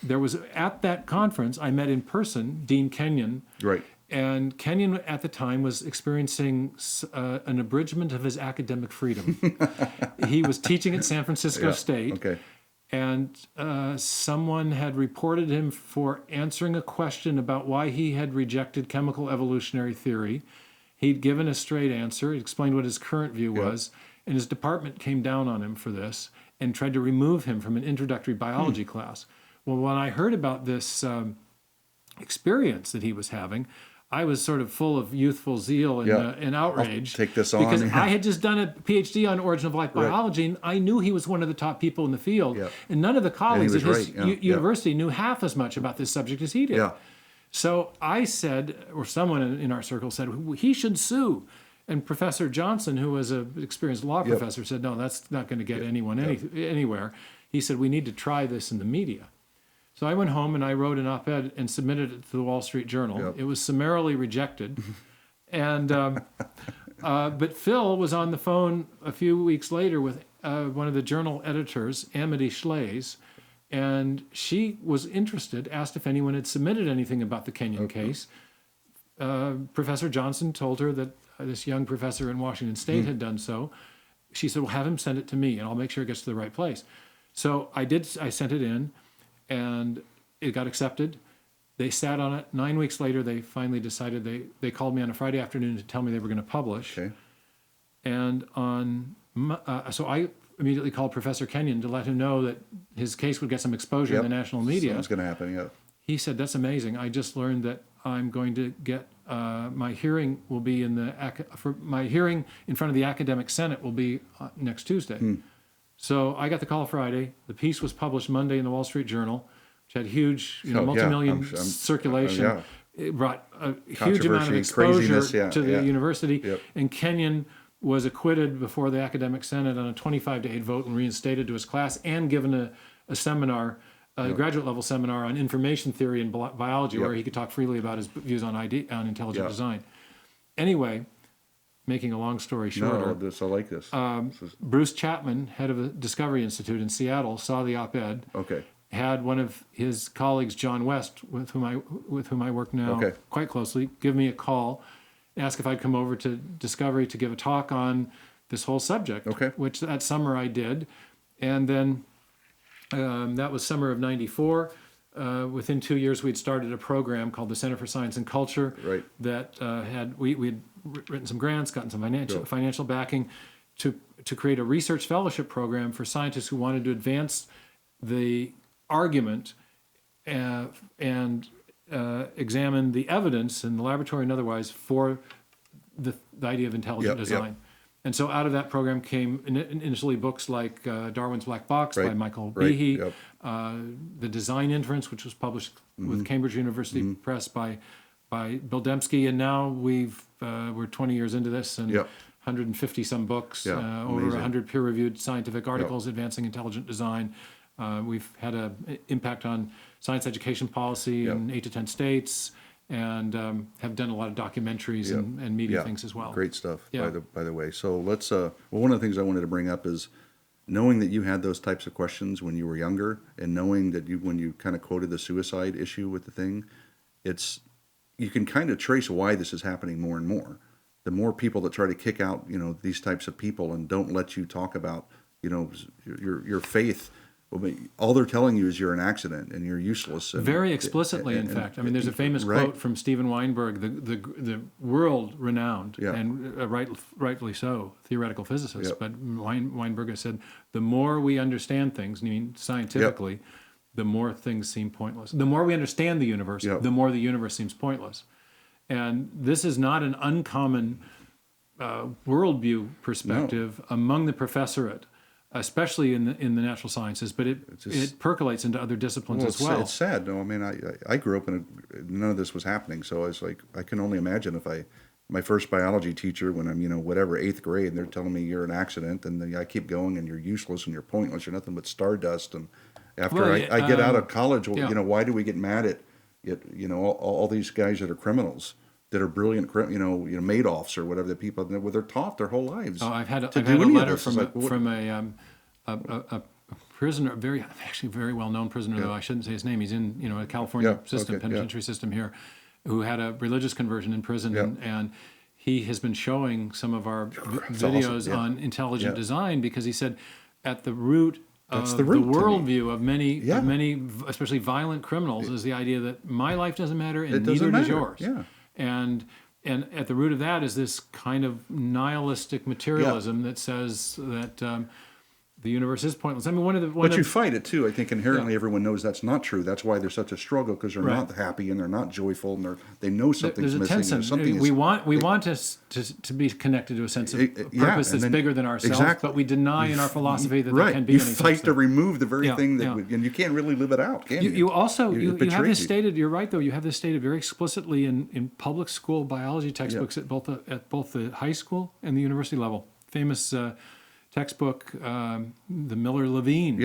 there was, at that conference, I met in person Dean Kenyon. And Kenyon at the time was experiencing an abridgment of his academic freedom. He was teaching at San Francisco State. And someone had reported him for answering a question about why he had rejected chemical evolutionary theory. He'd given a straight answer. He explained what his current view was. And his department came down on him for this and tried to remove him from an introductory biology class. Well, when I heard about this experience that he was having, I was sort of full of youthful zeal and outrage. I'll take this on. Because I had just done a PhD on origin of life biology, and I knew he was one of the top people in the field. And none of the colleagues at his university knew half as much about this subject as he did. So I said, or someone in our circle said, he should sue. And Professor Johnson, who was an experienced law professor, said, no, that's not going to get anyone anywhere. He said, we need to try this in the media. So I went home and I wrote an op-ed and submitted it to the Wall Street Journal. It was summarily rejected. And but Phil was on the phone a few weeks later with one of the journal editors, Amity Schlaze, And she was interested, asked if anyone had submitted anything about the Kenyon case. Professor Johnson told her that this young professor in Washington State had done so. She said, well, have him send it to me, and I'll make sure it gets to the right place. So I did. I sent it in, and it got accepted. They sat on it. 9 weeks later, they finally decided. They called me on a Friday afternoon to tell me they were going to publish. Okay. And so I immediately called Professor Kenyon to let him know that his case would get some exposure in the national media. Something's going to happen, yeah. He said, that's amazing. I just learned that I'm going to get, my hearing will be my hearing in front of the academic senate will be next Tuesday. So I got the call Friday. The piece was published Monday in the Wall Street Journal, which had huge, multi-million circulation. It brought a huge amount of exposure to the university. Yep. And Kenyon was acquitted before the academic senate on a 25-8 vote and reinstated to his class and given a seminar, a graduate level seminar on information theory and biology, where he could talk freely about his views on intelligent design. Anyway, making a long story shorter, I like this. Bruce Chapman, head of the Discovery Institute in Seattle, saw the op-ed. Okay. Had one of his colleagues, John West, with whom I work now quite closely, give me a call, ask if I'd come over to Discovery to give a talk on this whole subject. Which that summer I did, and then that was summer of '94. Within 2 years, we'd started a program called the Center for Science and Culture. That we'd written some grants, gotten some financial backing to create a research fellowship program for scientists who wanted to advance the argument and examine the evidence in the laboratory and otherwise for the idea of intelligent design. And so out of that program came initially books like Darwin's Black Box by Michael Behe, The Design Inference, which was published with Cambridge University Press by Bill Dembski, and now we're 20 years into this and 150 some books, over 100 peer-reviewed scientific articles advancing intelligent design. We've had an impact on science education policy in 8 to 10 states, and have done a lot of documentaries and media things as well. Great stuff, by the way. So let's, one of the things I wanted to bring up is knowing that you had those types of questions when you were younger, and knowing that when you kind of quoted the suicide issue with the thing, you can kind of trace why this is happening more and more. The more people that try to kick out, these types of people and don't let you talk about, your faith. All they're telling you is you're an accident and you're useless. Very explicitly, in fact. I mean, there's a famous quote from Stephen Weinberg, the world-renowned, and rightly so, theoretical physicist. But Weinberg has said, the more we understand things, I mean scientifically, the more things seem pointless. The more we understand the universe, the more the universe seems pointless. And this is not an uncommon worldview perspective among the professorate, especially in the natural sciences, but it percolates into other disciplines as well. It's sad. No, I mean, I grew up none of this was happening, so I was like, I can only imagine if my first biology teacher when I'm 8th grade, and they're telling me you're an accident, and then I keep going and you're useless and you're pointless, you're nothing but stardust. And after I get out of college, why do we get mad at all these guys that are criminals? That are brilliant, Madoffs or whatever the people they're taught their whole lives. Oh, I've had a letter from a prisoner, very well-known prisoner, though I shouldn't say his name. He's in a California penitentiary system here, who had a religious conversion in prison, and he has been showing some of our videos on intelligent design because he said at the root of the worldview of many, especially violent criminals, is the idea that my life doesn't matter and neither does yours. And at the root of that is this kind of nihilistic materialism that says that the universe is pointless. I mean, but you fight it too. I think inherently everyone knows that's not true. That's why there's such a struggle, because they're not happy and they're not joyful and they know something's missing. Something we want us to be connected to a sense of purpose that's bigger than ourselves, but we deny in our philosophy that there can be any such thing. You fight to remove the very thing and you can't really live it out, can you? You also you have this stated. You're right, though. You have this stated very explicitly in public school biology textbooks at both the high school and the university level. Famous textbook, the Miller-Levine.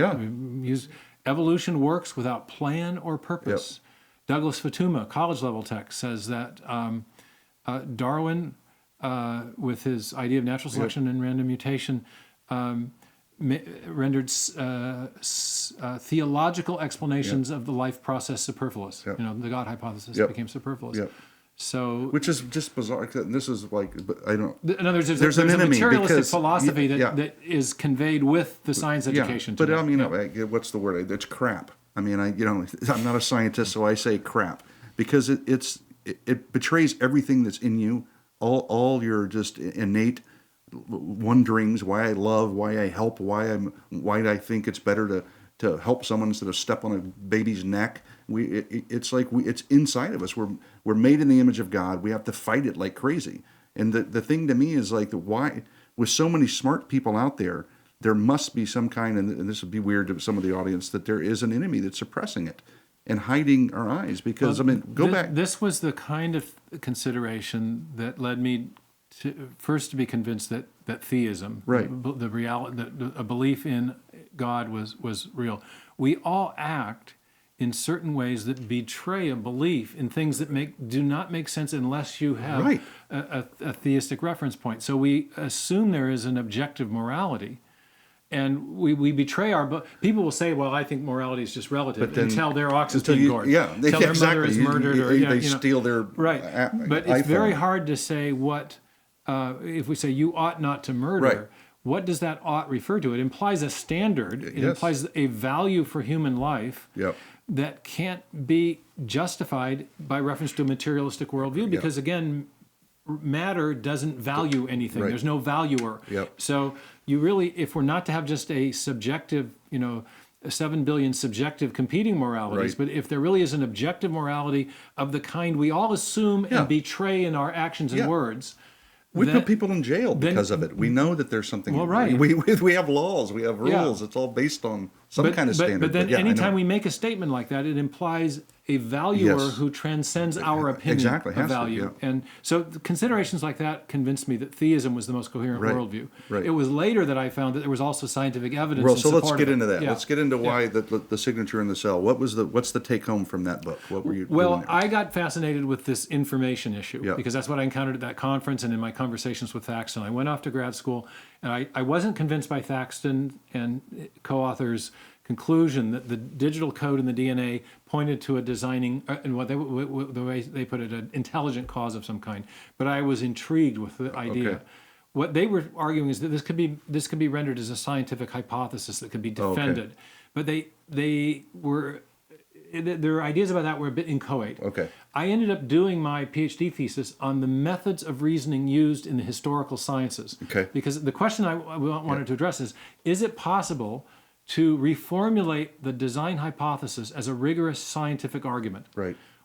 Evolution works without plan or purpose. Douglas Fatuma, college level text, says that Darwin, with his idea of natural selection and random mutation, rendered theological explanations of the life process superfluous. Yep. The God hypothesis Yep. became superfluous. Yep. So, Which is just bizarre. This is like, I don't. in other words, There's there's an a enemy materialistic because- philosophy yeah. that is conveyed with the science education. But today. I mean, what's the word? It's crap. I mean, I'm not a scientist, so I say crap because it betrays everything that's in you, all your just innate wonderings, why I love, why I help, why I think it's better to help someone instead of step on a baby's neck. It's inside of us. We're made in the image of God. We have to fight it like crazy. And the thing to me is like why, with so many smart people out there, there must be some kind, and this would be weird to some of the audience, that there is an enemy that's suppressing it and hiding our eyes. Because go back. This was the kind of consideration that led me to be convinced that theism, right, the reality, a belief in God was real. We all act in certain ways that betray a belief in things that do not make sense unless you have right. a theistic reference point. So we assume there is an objective morality. And we betray people will say, well, I think morality is just relative until their ox is being gored. Yeah, until their mother is murdered. They steal their right. But it's very hard to say what, if we say you ought not to murder, right. What does that ought refer to? It implies a standard. It implies a value for human life that can't be justified by reference to a materialistic worldview because, again, matter doesn't value anything. Right. There's no valuer. So you really, if we're not to have just a subjective, 7 billion subjective competing moralities, but if there really is an objective morality of the kind we all assume and betray in our actions and words. We put people in jail because of it. We know that there's something. Well, right. We have laws. We have rules. It's all based on some kind of standard. But then anytime we make a statement like that, it implies a valuer who transcends our opinion of value. And so the considerations like that convinced me that theism was the most coherent worldview. Right. It was later that I found that there was also scientific evidence in so support let's get into that. Yeah. Let's get into why the signature in the cell. What's the take home from that book? What were you doing there? I got fascinated with this information issue because that's what I encountered at that conference and in my conversations with Thaxton. I went off to grad school and I wasn't convinced by Thaxton and co-authors' conclusion that the digital code in the DNA pointed to a designing, and the way they put it, an intelligent cause of some kind. But I was intrigued with the idea. Okay. What they were arguing is that this could be rendered as a scientific hypothesis that could be defended. But their ideas about that were a bit inchoate. Okay. I ended up doing my PhD thesis on the methods of reasoning used in the historical sciences. Okay. Because the question I wanted to address is it possible to reformulate the design hypothesis as a rigorous scientific argument,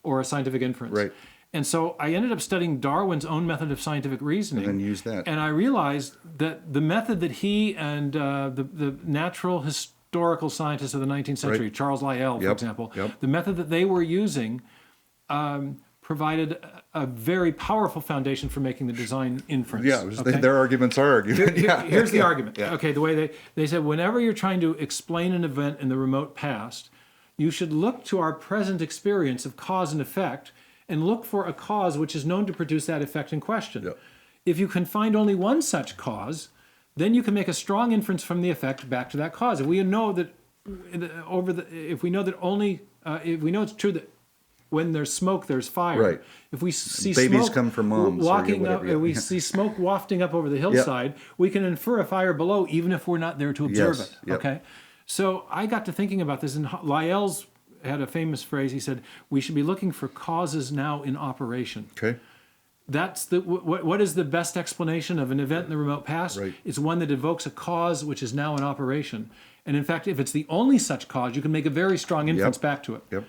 or a scientific inference? Right. And so I ended up studying Darwin's own method of scientific reasoning. And then use that. And I realized that the method that he and the natural historical scientists of the 19th century, Charles Lyell, for example, the method that they were using provided a very powerful foundation for making the design inference. Their arguments are arguments. Here's the argument. Okay, the way they said, whenever you're trying to explain an event in the remote past, you should look to our present experience of cause and effect and look for a cause which is known to produce that effect in question. If you can find only one such cause, then you can make a strong inference from the effect back to that cause. If we know that if we know it's true that when there's smoke, there's fire. If we see babies smoke come from moms walking up, we see smoke wafting up over the hillside, we can infer a fire below, even if we're not there to observe it. Okay, so I got to thinking about this, and Lyell's had a famous phrase. He said, "We should be looking for causes now in operation." Okay. That's what is the best explanation of an event in the remote past? It's one that evokes a cause which is now in operation. And in fact, if it's the only such cause, you can make a very strong inference back to it.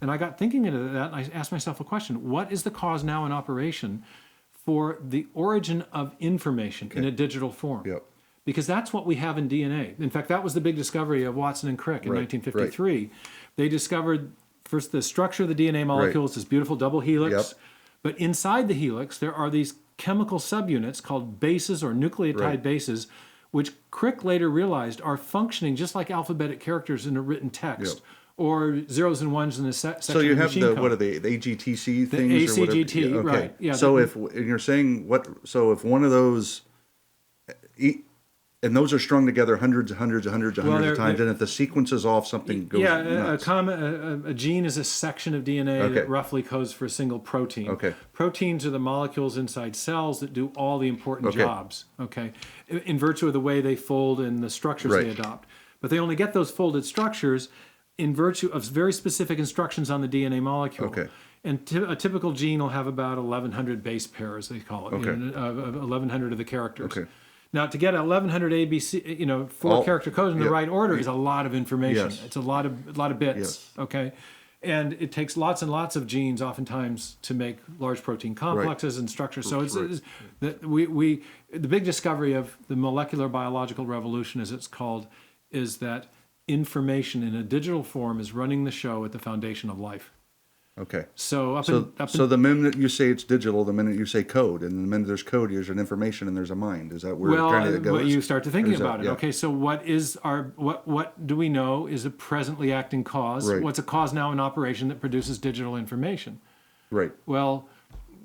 And I got thinking into that, and I asked myself a question. What is the cause now in operation for the origin of information in a digital form? Because that's what we have in DNA. In fact, that was the big discovery of Watson and Crick in 1953. They discovered first the structure of the DNA molecules, this beautiful double helix. But inside the helix, there are these chemical subunits called bases or nucleotide bases, which Crick later realized are functioning just like alphabetic characters in a written text. Or zeros and ones in the section. So you have the what are they? The AGTC things? The or whatever? ACGT, right? Yeah. So if you're saying if one of those, And those are strung together hundreds of they're- times. And if the sequence is off, something goes nuts. A gene is a section of DNA Okay. that roughly codes for a single protein. Okay. Proteins are the molecules inside cells that do all the important Okay. jobs, okay, in virtue of the way they fold and the structures Right. they adopt. But they only get those folded structures in virtue of very specific instructions on the DNA molecule. Okay. And a typical gene will have about 1,100 base pairs, they call it, Okay. 1,100 of the characters. Okay. Now, to get 1,100 ABC, four character codes in the yeah. right order is a lot of information. Yes. It's a lot of bits. Yes. Okay, and it takes lots and lots of genes, oftentimes, to make large protein complexes and structures. So it's the big discovery of the molecular biological revolution, as it's called, is that information in a digital form is running the show at the foundation of life. Okay. So So the minute you say it's digital, the minute you say code, and the minute there's code, there's an information and there's a mind. Is that where kind of it goes? Well, you start to thinking Or is that- about it. yeah. Okay, so what do we know is a presently acting cause? Right. What's a cause now in operation that produces digital information? Right. Well,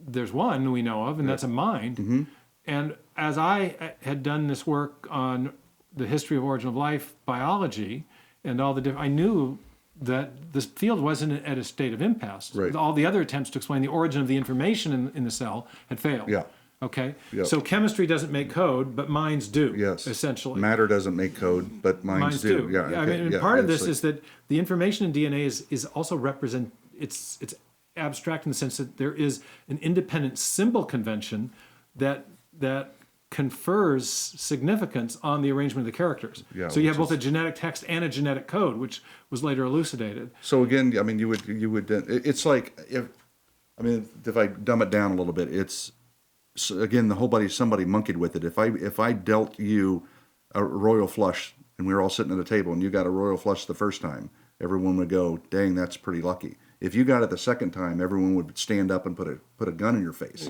there's one we know of, and that's a mind. Mm-hmm. And as I had done this work on the history of origin of life, biology, and all the different, I knew that this field wasn't at a state of impasse. Right. All the other attempts to explain the origin of the information in the cell had failed. Yeah. Okay. Yep. So chemistry doesn't make code, but minds do. Yes. Essentially. Matter doesn't make code, but minds do. Yeah. I okay, mean, yeah, part of this obviously. is that the information in DNA is also it's abstract in the sense that there is an independent symbol convention that confers significance on the arrangement of the characters. Yeah, so you have which both a genetic text and a genetic code, which was later elucidated. So again, I mean, you would. It's like if I dumb it down a little bit, it's again somebody monkeyed with it. If I dealt you a royal flush and we were all sitting at a table and you got a royal flush the first time, everyone would go, "Dang, that's pretty lucky." If you got it the second time, everyone would stand up and put a gun in your face,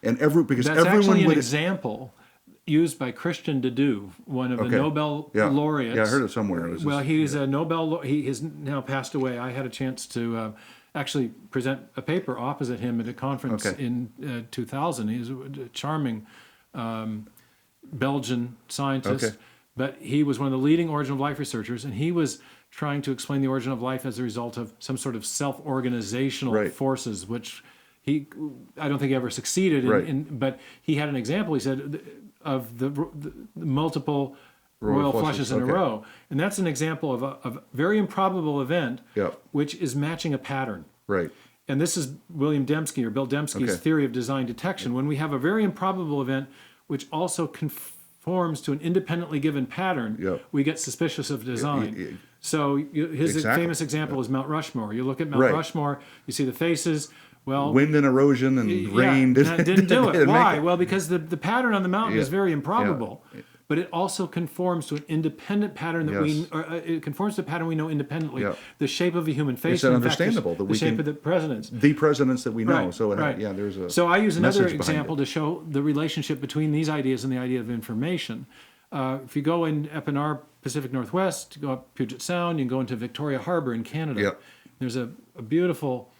and because That's everyone actually an would. example used by Christian Deduve, one of the Okay. Nobel Yeah. laureates. Yeah, I heard it somewhere. It was Well, just- he's a Nobel. He has now passed away. I had a chance to actually present a paper opposite him at a conference Okay. in 2000. He's a charming Belgian scientist, Okay. but he was one of the leading origin of life researchers, and he was trying to explain the origin of life as a result of some sort of self-organizational Right. forces, which I don't think he ever succeeded in, Right. but he had an example. He said of the multiple royal flushes in a okay. row, and that's an example of a very improbable event, Yep. which is matching a pattern. Right. And this is William Dembski or Bill Dembski's Okay. theory of design detection. When we have a very improbable event which also conforms to an independently given pattern, Yep. we get suspicious of design. Yeah. So his Exactly. famous example is Mount Rushmore. You look at Mount Right. Rushmore, you see the faces. Well, Wind and erosion and rain didn't do it. didn't make Why? Well, because the pattern on the mountain is Yeah. very improbable, but it also conforms to an independent pattern that Yes. it conforms to a pattern we know independently. Yeah. The shape of a human face. It's and in fact, understandable that the we shape can- of the presidents. the presidents that we know. Right, So right. there's a So I use another message behind example it. to show the relationship between these ideas and the idea of information. If you go up in our Pacific Northwest, you go up Puget Sound, you can go into Victoria Harbor in Canada. Yep. There's a beautiful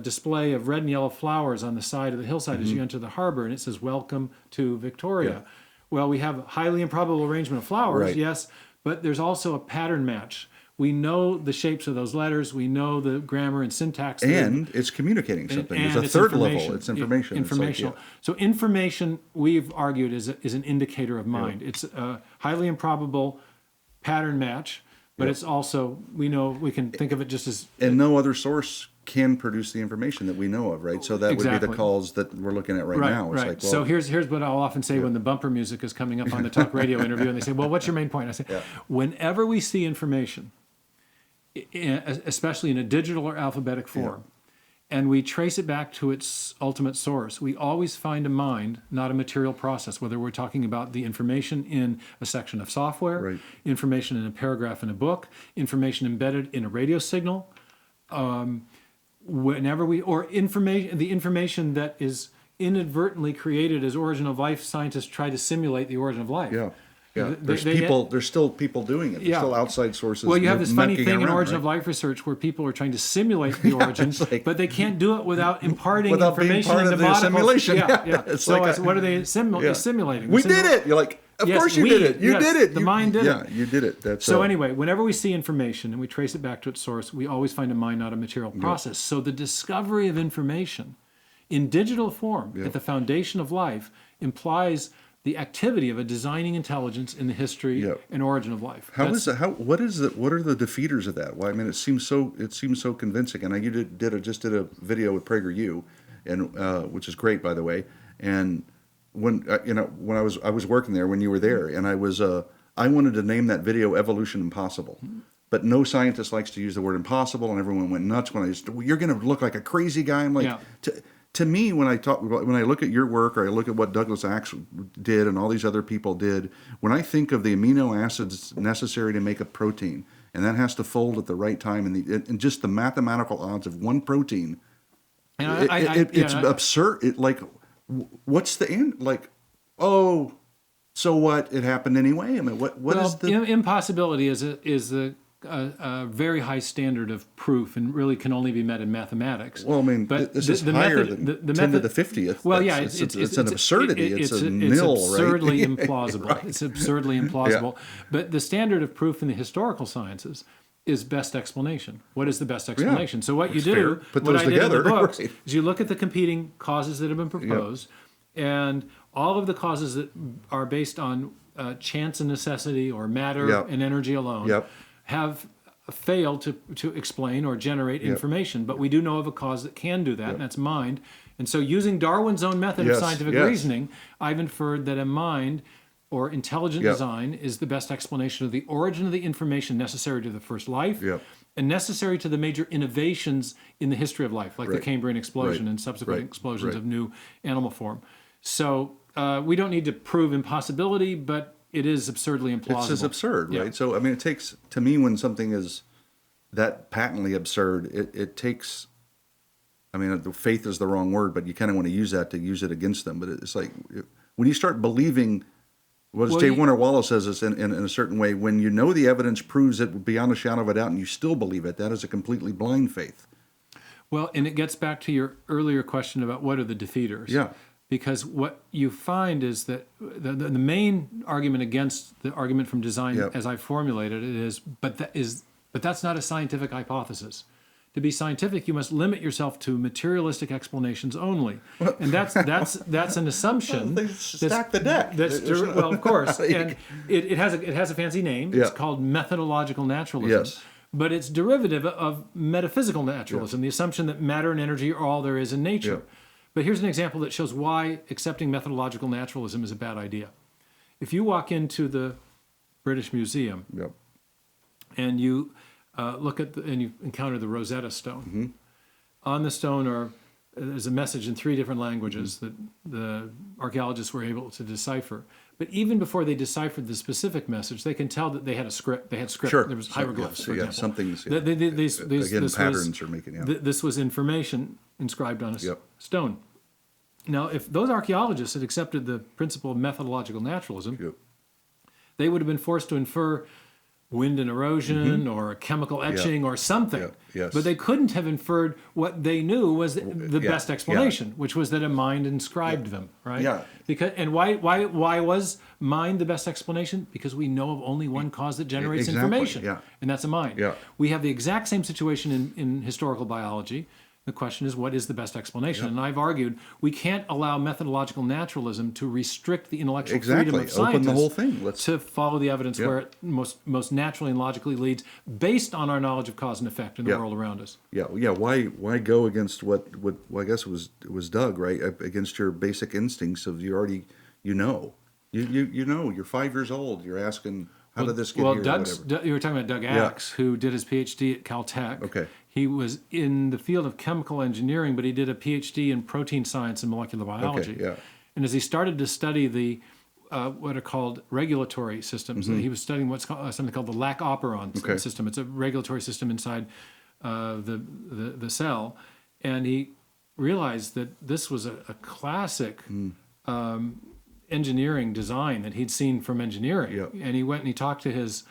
display of red and yellow flowers on the side of the hillside as you enter the harbor, and it says, "Welcome to Victoria." Mm-hmm. Yeah. Well, we have a highly improbable arrangement of flowers, Right. yes, but there's also a pattern match. We know the shapes of those letters. We know the grammar and syntax. And it's communicating something. And There's a it's third level. information. It's information. It's like, Informational. So information, we've argued, is an indicator of mind. It's a highly improbable pattern match, but it's also, we can think of it just as and no other source can produce the information that we know of, right? So that would be Exactly. the calls that we're looking at right now. It's right. like, well, So here's what I'll often say when the bumper music is coming up on the talk radio interview, and they say, "Well, what's your main point?" I say, whenever we see information, especially in a digital or alphabetic form, and we trace it back to its ultimate source, we always find a mind, not a material process, whether we're talking about the information in a section of software, Right. information in a paragraph in a book, information embedded in a radio signal, the information that is inadvertently created as origin of life scientists try to simulate the origin of life. yeah. They- There's still people doing it. There's Yeah. still outside sources. Well, you have this funny monkeying thing in around, origin right? of life research where people are trying to simulate the origins, like- but they can't do it without imparting Without being information part into of the molecules. simulation. Yeah. It's So like what are they Yeah. simulating? We did it. You're like, Of Yes, course you we- did it. You yes, did it. the mind did it. Yeah, you did it. That's So anyway, whenever we see information and we trace it back to its source, we always find a mind, not a material process. So the discovery of information in digital form at the foundation of life implies the activity of a designing intelligence in the history and origin of life. What are the defeaters of that? Well, I mean, it seems so convincing. And I just did a video with PragerU, and which is great, by the way. And when when I was working there when you were there, and I wanted to name that video "Evolution Impossible," but no scientist likes to use the word impossible, and everyone went nuts when you're going to look like a crazy guy. I'm like, to me, when I look at your work, or I look at what Douglas Axe did and all these other people did, when I think of the amino acids necessary to make a protein, and that has to fold at the right time, and just the mathematical odds of one protein, it's absurd. What's the end? Like, oh, so what? It happened anyway. I mean, what is the impossibility is a very high standard of proof, and really can only be met in mathematics. Well, I mean, but this is higher than 10 to the 50th. Well, it's an absurdity. It's a nil, it's absurdly right? implausible. Right. It's absurdly implausible. But the standard of proof in the historical sciences is best explanation. What is the best explanation? So what you do, Put what those I did in together, the books, right. is you look at the competing causes that have been proposed, and all of the causes that are based on chance and necessity, or matter and energy alone, have failed to explain or generate information. But we do know of a cause that can do that, and that's mind. And so using Darwin's own method of scientific reasoning, I've inferred that a mind or intelligent design is the best explanation of the origin of the information necessary to the first life and necessary to the major innovations in the history of life, like the Cambrian explosion and subsequent explosions of new animal form. So we don't need to prove impossibility, but it is absurdly implausible. It's just absurd, right? So, I mean, it takes, to me, when something is that patently absurd, it takes, I mean, faith is the wrong word, but you kind of want to use it against them. But it's like, when you start believing, J. Warner Wallace says this in a certain way, when you know the evidence proves it beyond a shadow of a doubt and you still believe it, that is a completely blind faith. Well, and it gets back to your earlier question about what are the defeaters. Yeah. Because what you find is that the main argument against the argument from design, as I formulated it, is, but that's not a scientific hypothesis. To be scientific, you must limit yourself to materialistic explanations only, and that's an assumption. They stack the deck. Well, of course, and it has a fancy name. It's called methodological naturalism. Yes. But it's derivative of metaphysical naturalism, the assumption that matter and energy are all there is in nature. But here's an example that shows why accepting methodological naturalism is a bad idea. If you walk into the British Museum and you look at and you encounter the Rosetta Stone, on the stone there's a message in 3 different languages that the archaeologists were able to decipher. But even before they deciphered the specific message, they can tell that they had a script. They had script. Sure. There was hieroglyphs, for example. Something's, This patterns are making out. This was information inscribed on a stone. Now, if those archaeologists had accepted the principle of methodological naturalism, they would have been forced to infer wind and erosion or chemical etching or something. But they couldn't have inferred what they knew was the best explanation, which was that a mind inscribed them, right? And why was mind the best explanation? Because we know of only one cause that generates information, and that's a mind. We have the exact same situation in historical biology. The question is, what is the best explanation? And I've argued we can't allow methodological naturalism to restrict the intellectual freedom of scientists. Open the whole thing. To follow the evidence where it most naturally and logically leads, based on our knowledge of cause and effect in the world around us. Why go against what I guess it was Doug, right? Against your basic instincts of you already know. You know. You're 5 years old. You're asking, how did this get here? You were talking about Doug Axe, who did his PhD at Caltech. Okay. He was in the field of chemical engineering, but he did a PhD in protein science and molecular biology. And as he started to study the what are called regulatory systems, he was studying what's called, something called the lac operon system. It's a regulatory system inside the cell, and he realized that this was a classic engineering design that he'd seen from engineering. And he went and he talked to his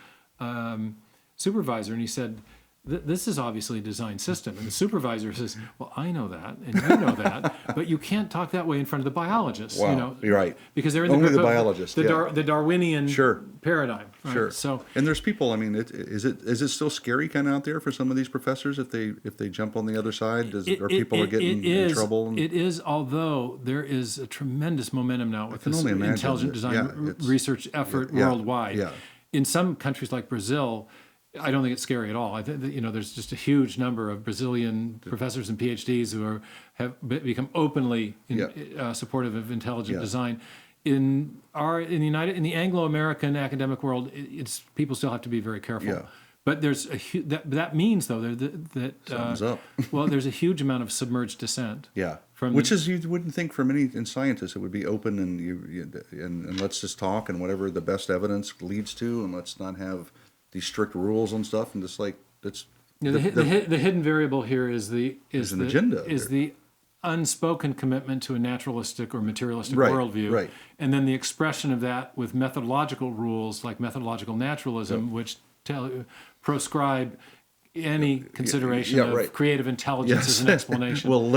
supervisor, and he said, this is obviously a design system. And the supervisor says, well, I know that, and you know that, but you can't talk that way in front of the biologists. Wow, You know, you're right. Because they're in Only the biologists, the Darwinian Sure. paradigm. Right? Sure. So, and there's people. I mean, is it still scary kind of out there for some of these professors if they jump on the other side? Are people getting in trouble? It is, although there is a tremendous momentum now with this only imagine intelligent that- design research effort worldwide. Yeah. In some countries like Brazil, I don't think it's scary at all. I think that, there's just a huge number of Brazilian professors and PhDs who have become openly supportive of intelligent design. In the Anglo-American academic world, people still have to be very careful. Yeah. But there's that means though that Something's up. well, there's a huge amount of submerged dissent. Yeah. From Which is, you wouldn't think from any in scientists it would be open and let's just talk and whatever the best evidence leads to, and let's not have these strict rules and stuff, and just like that's the hidden variable here is the agenda is there. the unspoken commitment to a naturalistic or materialistic Right, worldview, right. and then the expression of that with methodological rules like methodological naturalism, which proscribe any consideration of creative intelligence as an explanation. We'll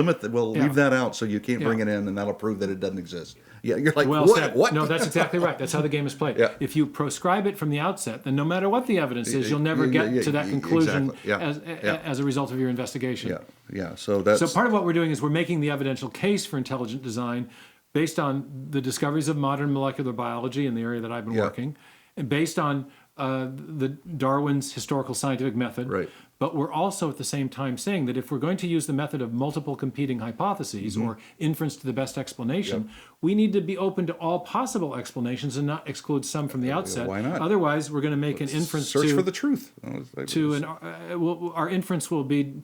leave that out so you can't bring it in, and that'll prove that it doesn't exist. Yeah, you're like, Well what? said. What? No, that's exactly right. That's how the game is played. Yeah. If you proscribe it from the outset, then no matter what the evidence is, you'll never get to that conclusion exactly. as a result of your investigation. Yeah. So part of what we're doing is we're making the evidential case for intelligent design based on the discoveries of modern molecular biology in the area that I've been working, and based on the Darwin's historical scientific method. Right. But we're also at the same time saying that if we're going to use the method of multiple competing hypotheses or inference to the best explanation, we need to be open to all possible explanations and not exclude some from the outset. Why not? Otherwise, we're going to make an inference search for the truth. Our inference will be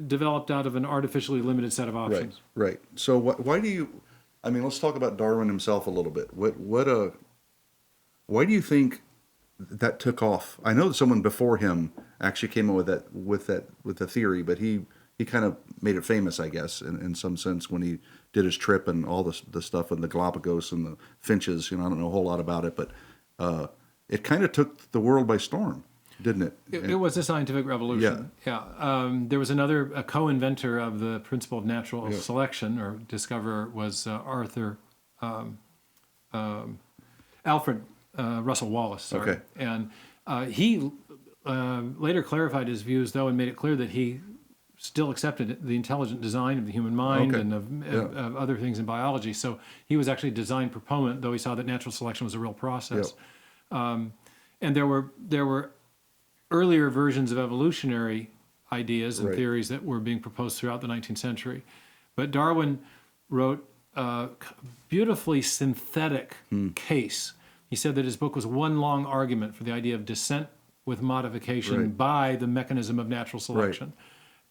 developed out of an artificially limited set of options. Right. So why do you? I mean, let's talk about Darwin himself a little bit. Why do you think that took off? I know that someone before him actually came up with the theory, but he kind of made it famous, I guess, in some sense when he did his trip and all the stuff in the Galapagos and the finches. I don't know a whole lot about it, but it kind of took the world by storm, didn't it? It was a scientific revolution. Yeah. There was a co-inventor of the principle of natural selection, or discoverer, was Alfred Russell Wallace. Sorry. Okay. And he later clarified his views, though, and made it clear that he still accepted the intelligent design of the human mind and of other things in biology. So he was actually a design proponent, though he saw that natural selection was a real process. And there were earlier versions of evolutionary ideas and theories that were being proposed throughout the 19th century. But Darwin wrote a beautifully synthetic case. He said that his book was one long argument for the idea of descent with modification by the mechanism of natural selection.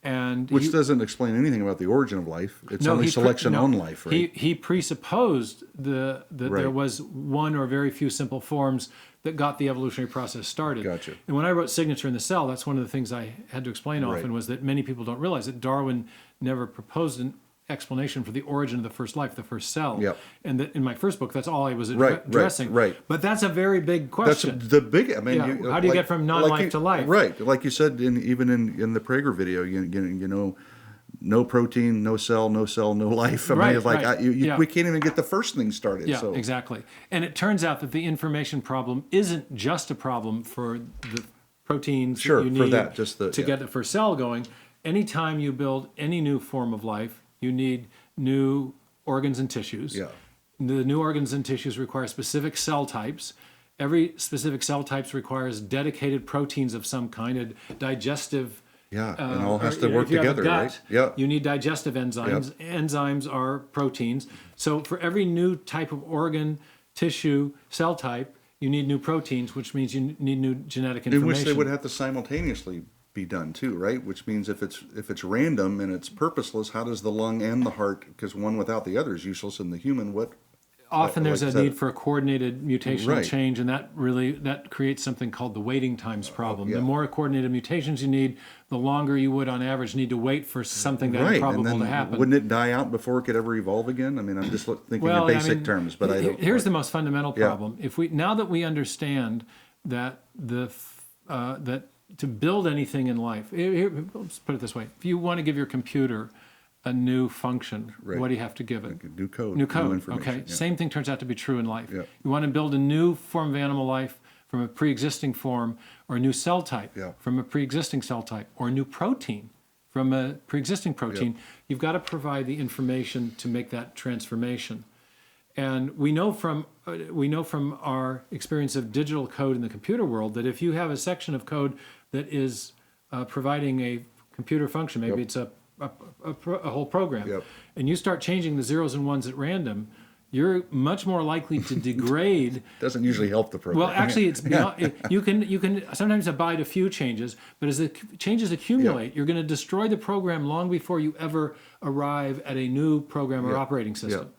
And which doesn't explain anything about the origin of life. It's only selection on life, right? He presupposed that there was one or very few simple forms that got the evolutionary process started. Gotcha. And when I wrote Signature in the Cell, that's one of the things I had to explain often, was that many people don't realize that Darwin never proposed an explanation for the origin of the first life, the first cell. And that in my first book, that's all I was addressing. But that's a very big question. That's the big. I mean, how do you get from non-life to life? Right, like you said, even in the Prager video, you know, no protein, no cell, no life. I mean, it's like we can't even get the first thing started. Yeah, so. exactly. And it turns out that the information problem isn't just a problem for the proteins that you need to get the first cell going. Anytime you build any new form of life, you need new organs and tissues. The new organs and tissues require specific cell types. Every specific cell types requires dedicated proteins of some kind, a digestive. And all has to work together, gut, right? You need digestive enzymes. Enzymes are proteins. So for every new type of organ, tissue, cell type, you need new proteins, which means you need new genetic information. In which they would have to simultaneously be done too, right? Which means if it's random and it's purposeless, how does the lung and the heart? Because one without the other is useless in the human. Often there's a need for a coordinated mutational change, and that creates something called the waiting times problem. The more coordinated mutations you need, the longer you would on average need to wait for something that's improbable and then to happen. Wouldn't it die out before it could ever evolve again? I mean, I'm just thinking in basic terms, but I don't. Here's the most fundamental problem: now that we understand that that to build anything in life, let's put it this way: if you want to give your computer a new function, Right. what do you have to give it? New code. New code. information. Okay. Yeah. Same thing turns out to be true in life. Yeah. You want to build a new form of animal life from a pre-existing form, or a new cell type Yeah. from a pre-existing cell type, or a new protein from a pre-existing protein. You've got to provide the information to make that transformation. And we know from our experience of digital code in the computer world that if you have a section of code that is providing a computer function, maybe it's a whole program, and you start changing the zeros and ones at random, you're much more likely to degrade. Doesn't usually help the program. Well, actually, it's beyond, you can sometimes abide a few changes, but as the changes accumulate, you're going to destroy the program long before you ever arrive at a new program or operating system.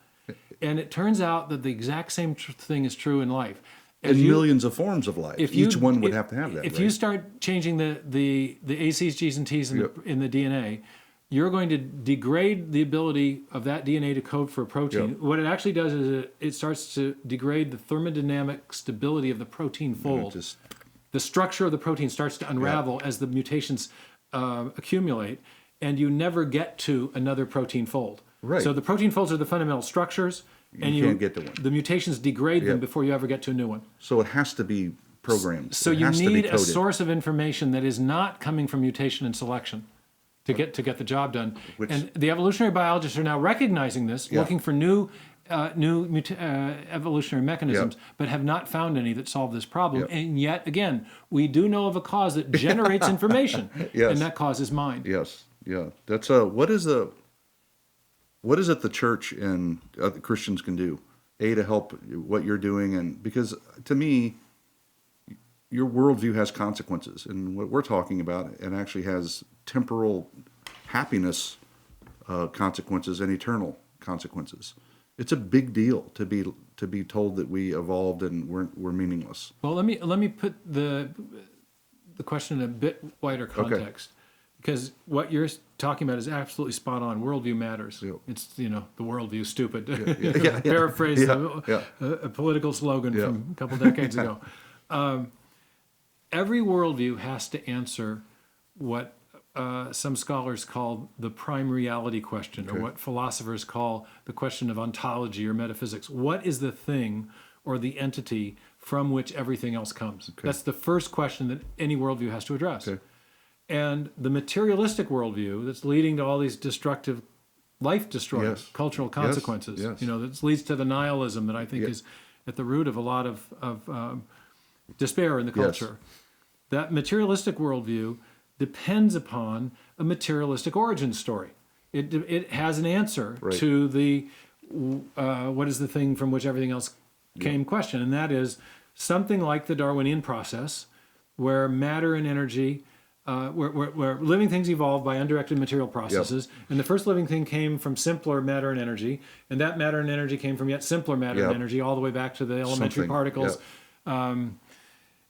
And it turns out that the exact same thing is true in life. In millions of forms of life, each one would have to have that. If right? you start changing the A's, G's, and T's in the DNA, you're going to degrade the ability of that DNA to code for a protein. What it actually does is it starts to degrade the thermodynamic stability of the protein fold. The structure of the protein starts to unravel as the mutations accumulate, and you never get to another protein fold. Right. So the protein folds are the fundamental structures, and you can't get to one. The mutations degrade them before you ever get to a new one. So it has to be programmed. So it you has to be need a coded. source of information that is not coming from mutation and selection to get the job done. And the evolutionary biologists are now recognizing this, looking for new evolutionary mechanisms, but have not found any that solve this problem. And yet, again, we do know of a cause that generates information, and that cause is mind. Yes, yeah. That's what is it the church and other Christians can do? To help what you're doing, and because to me, your worldview has consequences, and what we're talking about, it actually has temporal happiness consequences and eternal consequences. It's a big deal to be told that we evolved and we're meaningless. Well, let me put the question in a bit wider context, because what you're talking about is absolutely spot on. Worldview matters. It's the worldview stupid. Paraphrase a political slogan from a couple decades ago. Every worldview has to answer what some scholars call the prime reality question, or what philosophers call the question of ontology or metaphysics. What is the thing or the entity from which everything else comes? That's the first question that any worldview has to address. And the materialistic worldview that's leading to all these destructive, life-destroying cultural consequences, that leads to the nihilism that I think is at the root of a lot of despair in the culture. That materialistic worldview depends upon a materialistic origin story. It has an answer to the what is the thing from which everything else came question, and that is something like the Darwinian process, where matter and energy, where living things evolved by undirected material processes, and the first living thing came from simpler matter and energy, and that matter and energy came from yet simpler matter and energy, all the way back to the elementary particles.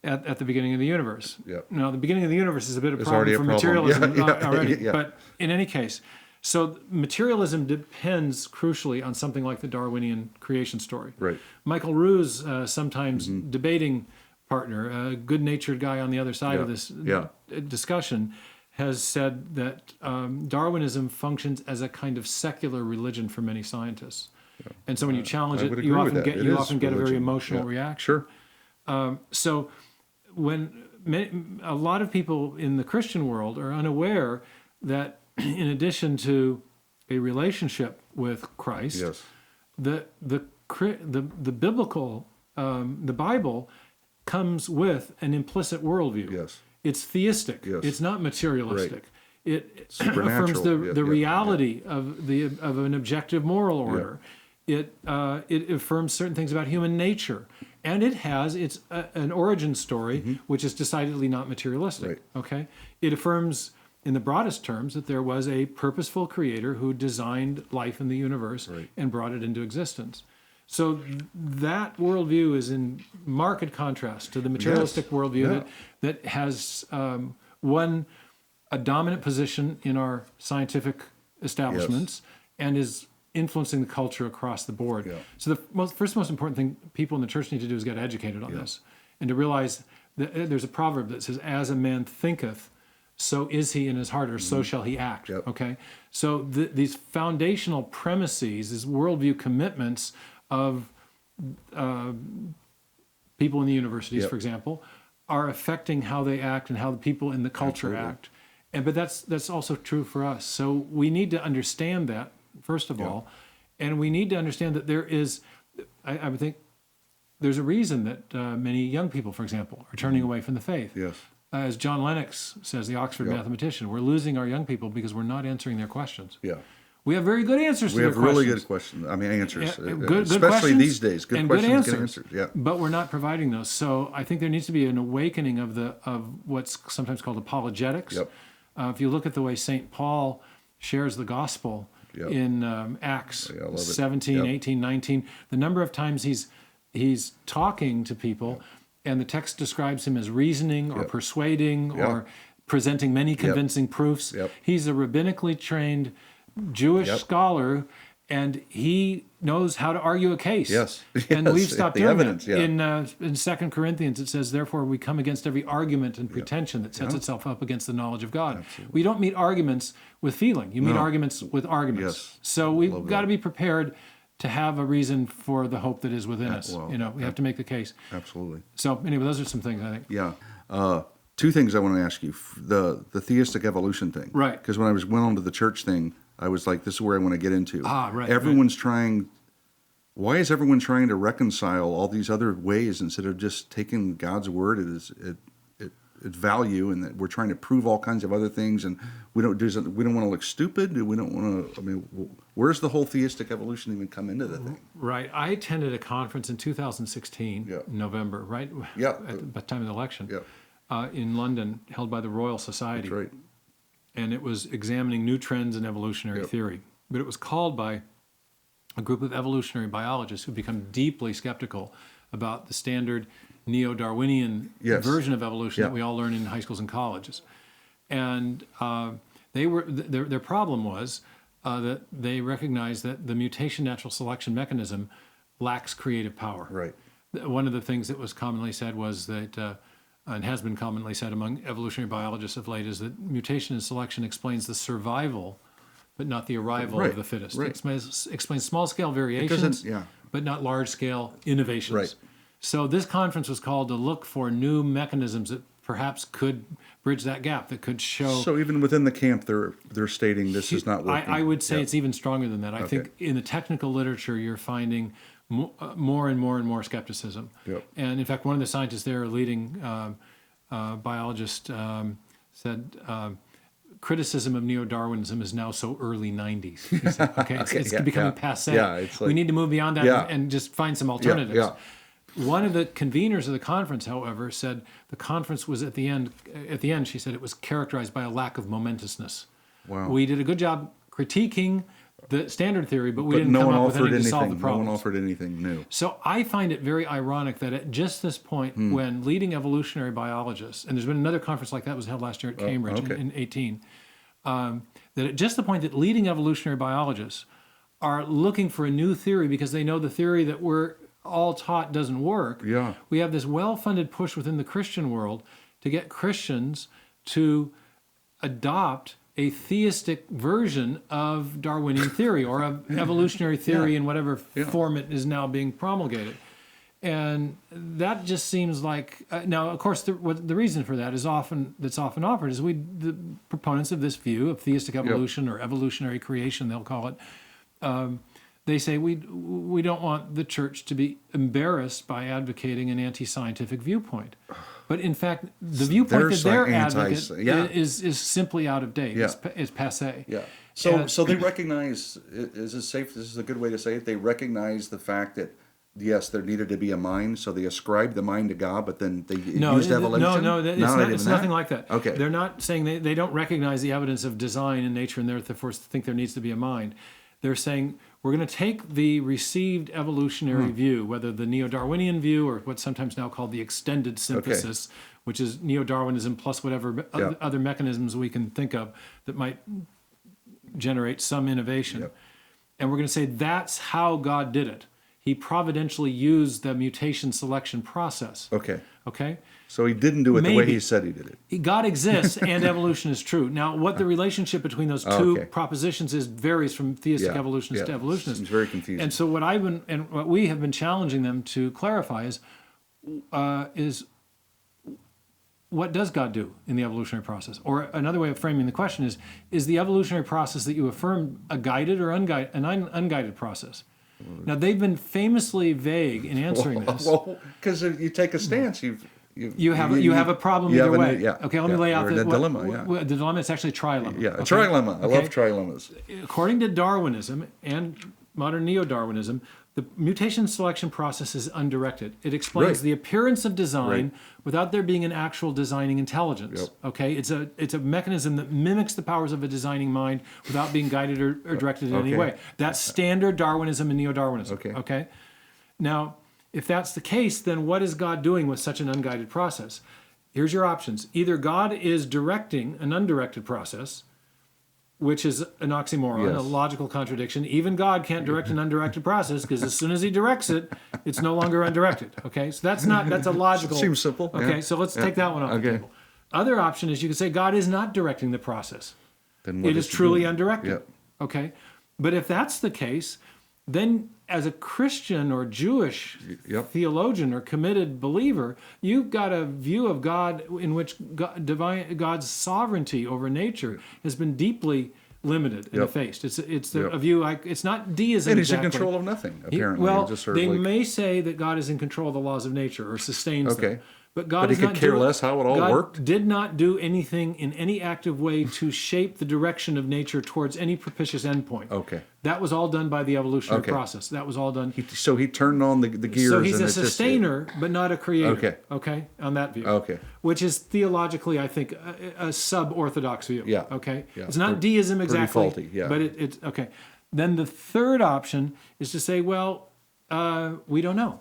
At the beginning of the universe. Now, the beginning of the universe is a bit of a problem for materialism already. But in any case, so materialism depends crucially on something like the Darwinian creation story. Michael Rue's sometimes debating partner, a good-natured guy on the other side of this discussion, has said that Darwinism functions as a kind of secular religion for many scientists. And so when you challenge it, you often get a very emotional reaction. So when a lot of people in the Christian world are unaware that in addition to a relationship with Christ, the biblical, the Bible comes with an implicit worldview. It's theistic. It's not materialistic. It affirms the reality of an objective moral order. It affirms certain things about human nature. And it has an origin story, which is decidedly not materialistic. It affirms, in the broadest terms, that there was a purposeful creator who designed life in the universe and brought it into existence. So that worldview is in marked contrast to the materialistic worldview that has won a dominant position in our scientific establishments and is influencing the culture across the board. So the first most important thing people in the church need to do is get educated on this, and to realize there's a proverb that says, "As a man thinketh, so is he in his heart," or "so shall he act." Yep. Okay, so these foundational premises, these worldview commitments of people in the universities, Yep. for example, are affecting how they act and how the people in the culture Absolutely. act. But that's also true for us. So we need to understand that, first of all, and we need to understand that there is, I would think, there's a reason that many young people, for example, are turning away from the faith. Yes. As John Lennox says, the Oxford Yep. mathematician, we're losing our young people because we're not answering their questions. Yeah. We have very good answers We to have their really questions. good questions. I mean, answers. Yeah, good Especially questions these days. Good and questions, good good answers. answers. Yeah. But we're not providing those. So I think there needs to be an awakening of what's sometimes called apologetics. Yep. If you look at the way St. Paul shares the gospel Yep. in Acts Yeah, I love it. 17, Yep. 18, 19, the number of times he's talking to people and the text describes him as reasoning or Yep. persuading Yep. or presenting many convincing proofs. Yep. He's a rabbinically trained Jewish Yep. scholar, and he knows how to argue a case. Yes. And Yes. we've stopped The doing evidence, that. yeah. In 2 Corinthians, it says, "Therefore we come against every argument and pretension that sets itself up against the knowledge of God." We don't meet arguments with feeling. You meet No. arguments with arguments. Yes. So we've Love got to that. be prepared to have a reason for the hope that is within us. well, We have to make the case. Absolutely. So anyway, those are some things I think. Yeah. Two things I want to ask you. The theistic evolution thing. Right. Because when I went on to the church thing, I was like, this is where I want to get into. Right. Everyone's trying. Why is everyone trying to reconcile all these other ways instead of just taking God's word at value, and that we're trying to prove all kinds of other things, and we don't want to look stupid. We don't want to. I mean, where's the whole theistic evolution even come into the thing? Right. I attended a conference in 2016, Yeah. November, right? Yeah. At the time of the election. Yeah. In London, held by the Royal Society. That's right. And it was examining new trends in evolutionary Yep. theory. But it was called by a group of evolutionary biologists who become deeply skeptical about the standard neo-Darwinian Yes. version of evolution Yeah. that we all learn in high schools and colleges. And their problem was that they recognized that the mutation natural selection mechanism lacks creative power. Right. One of the things that was commonly said was that, and has been commonly said among evolutionary biologists of late, is that mutation and selection explains the survival, but not the arrival Right, of the fittest. right. It explains small-scale variations, doesn't- yeah. but not large-scale innovations. Right. So this conference was called to look for new mechanisms that perhaps could bridge that gap, that could show. So even within the camp, they're stating this is not working. I would say Yeah. it's even stronger than that. I think in the technical literature, you're finding more and more and more skepticism. Yep. And in fact, one of the scientists there, a leading biologist, said criticism of neo-Darwinism is now so early 90s. He said, okay, it's yeah, becoming yeah. passe. Yeah, it's we like- need to move beyond that Yeah. and just find some alternatives. yeah. One of the conveners of the conference, however, said the conference was at the end, she said it was characterized by a lack of momentousness. Wow. We did a good job critiquing the standard theory, but we But didn't no come one up with offered anything to solve the anything. No one problems. offered anything new. So I find it very ironic that at just this point, when leading evolutionary biologists, and there's been another conference like that was held last year at Cambridge okay. in 18, that at just the point that leading evolutionary biologists are looking for a new theory because they know the theory that we're all taught doesn't work. Yeah. We have this well-funded push within the Christian world to get Christians to adopt a theistic version of Darwinian theory or of evolutionary theory in whatever form it is now being promulgated. And that just seems like now, of course, the reason for that is often offered is the proponents of this view of theistic evolution or evolutionary creation, they'll call it. They say we don't want the church to be embarrassed by advocating an anti-scientific viewpoint, but in fact, the viewpoint that they're advocating is simply out of date. Yeah. It's passé. Yeah. So they recognize, is it safe? This is a good way to say it. They recognize the fact that, yes, there needed to be a mind, so they ascribed the mind to God, but then they used evolution? It's nothing like that. Okay. They're not saying they don't recognize the evidence of design in nature and therefore think there needs to be a mind. They're saying we're going to take the received evolutionary view, whether the neo-Darwinian view or what's sometimes now called the extended synthesis, which is neo-Darwinism plus whatever other mechanisms we can think of that might generate some innovation. Yep. And we're going to say that's how God did it. He providentially used the mutation selection process. Okay. Okay? So he didn't do it the way Maybe. he said he did it. God exists and evolution is true. Now, what the relationship between those two Okay. propositions is varies from theistic evolutionists to evolutionists. It's very confusing. And so what we have been challenging them to clarify is what does God do in the evolutionary process? Or another way of framing the question is the evolutionary process that you affirm a guided or unguided process? Now, they've been famously vague in answering this. Well, because you take a stance, you have a problem either way. Okay, let me lay out the dilemma. the dilemma. It's actually a trilemma. Yeah, a okay? trilemma. I Okay? love trilemmas. According to Darwinism and modern neo-Darwinism, the mutation selection process is undirected. It explains Right. the appearance of design Right. without there being an actual designing intelligence. Yep. Okay, it's a mechanism that mimics the powers of a designing mind without being guided or directed in any Okay. way. That's standard Darwinism and neo-Darwinism. Okay. Okay. Now, if that's the case, then what is God doing with such an unguided process? Here's your options. Either God is directing an undirected process, which is an oxymoron, Yes. a logical contradiction. Even God can't direct an undirected process because as soon as he directs it, it's no longer undirected. Okay, so that's a logical. Seems simple. Okay, Yeah. so let's Yeah. take that one off the Okay. table. Other option is you could say God is not directing the process. Then what It is he truly doing? undirected. Yep. Okay, but if that's the case, then as a Christian or Jewish Yep. theologian or committed believer, you've got a view of God in which God's sovereignty over nature has been deeply limited and Yep. effaced. It's Yep. a view it's not deism. And he's exactly. in control of nothing, apparently. Well, Just sort they of like, may say that God is in control of the laws of nature or sustains them. Okay. But God But he is could not care doing- less how it all God worked? did not do anything in any active way to shape the direction of nature towards any propitious endpoint. Okay. That was all done by the evolutionary Okay. process. That was all done. So he turned on the gears. So he's and a it just- sustainer, but not a creator. Okay. Okay, on that view. Okay. Which is theologically, I think, a sub-orthodox view. Yeah. Okay. Yeah. It's not Pretty- deism pretty exactly. faulty, yeah. But it's okay. Then the third option is to say, well, we don't know.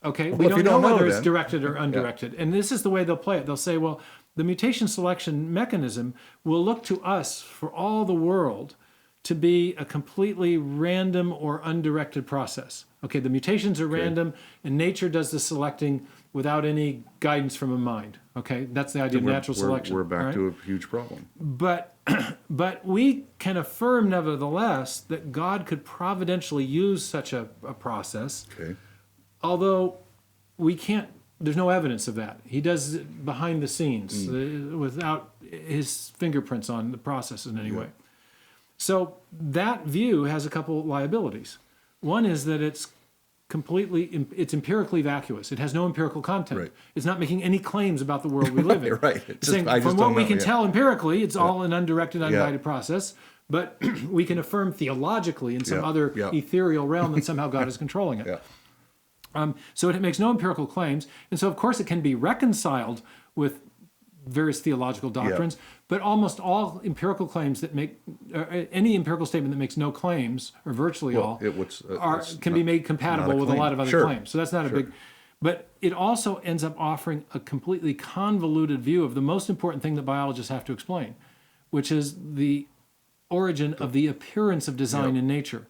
Okay, we if you don't know don't know, whether it's then- directed or undirected. And this is the way they'll play it. They'll say, well, the mutation selection mechanism will look to us for all the world to be a completely random or undirected process. Okay, the mutations are random, and nature does the selecting without any guidance from a mind. Okay, that's the idea of natural selection. We're back all right? to a huge problem. But we can affirm, nevertheless, that God could providentially use such a process, Okay. although we can't. There's no evidence of that. He does it behind the scenes without his fingerprints on the process in any way. So that view has a couple liabilities. One is that it's empirically vacuous. It has no empirical content. Right. It's not making any claims about the world we live in. Right. It's Just- saying, I just from what don't we know, can yeah. tell empirically, it's all an undirected, unguided process. But we can affirm theologically in some Yeah. other Yeah. ethereal realm that somehow God is controlling it. Yeah. So it makes no empirical claims. And so, of course, it can be reconciled with various theological doctrines, but almost all empirical claims that make, any empirical statement that makes no claims, or virtually all, can be made compatible with a lot of other claims. So that's not a big, but it also ends up offering a completely convoluted view of the most important thing that biologists have to explain, which is the origin of the appearance of design in nature.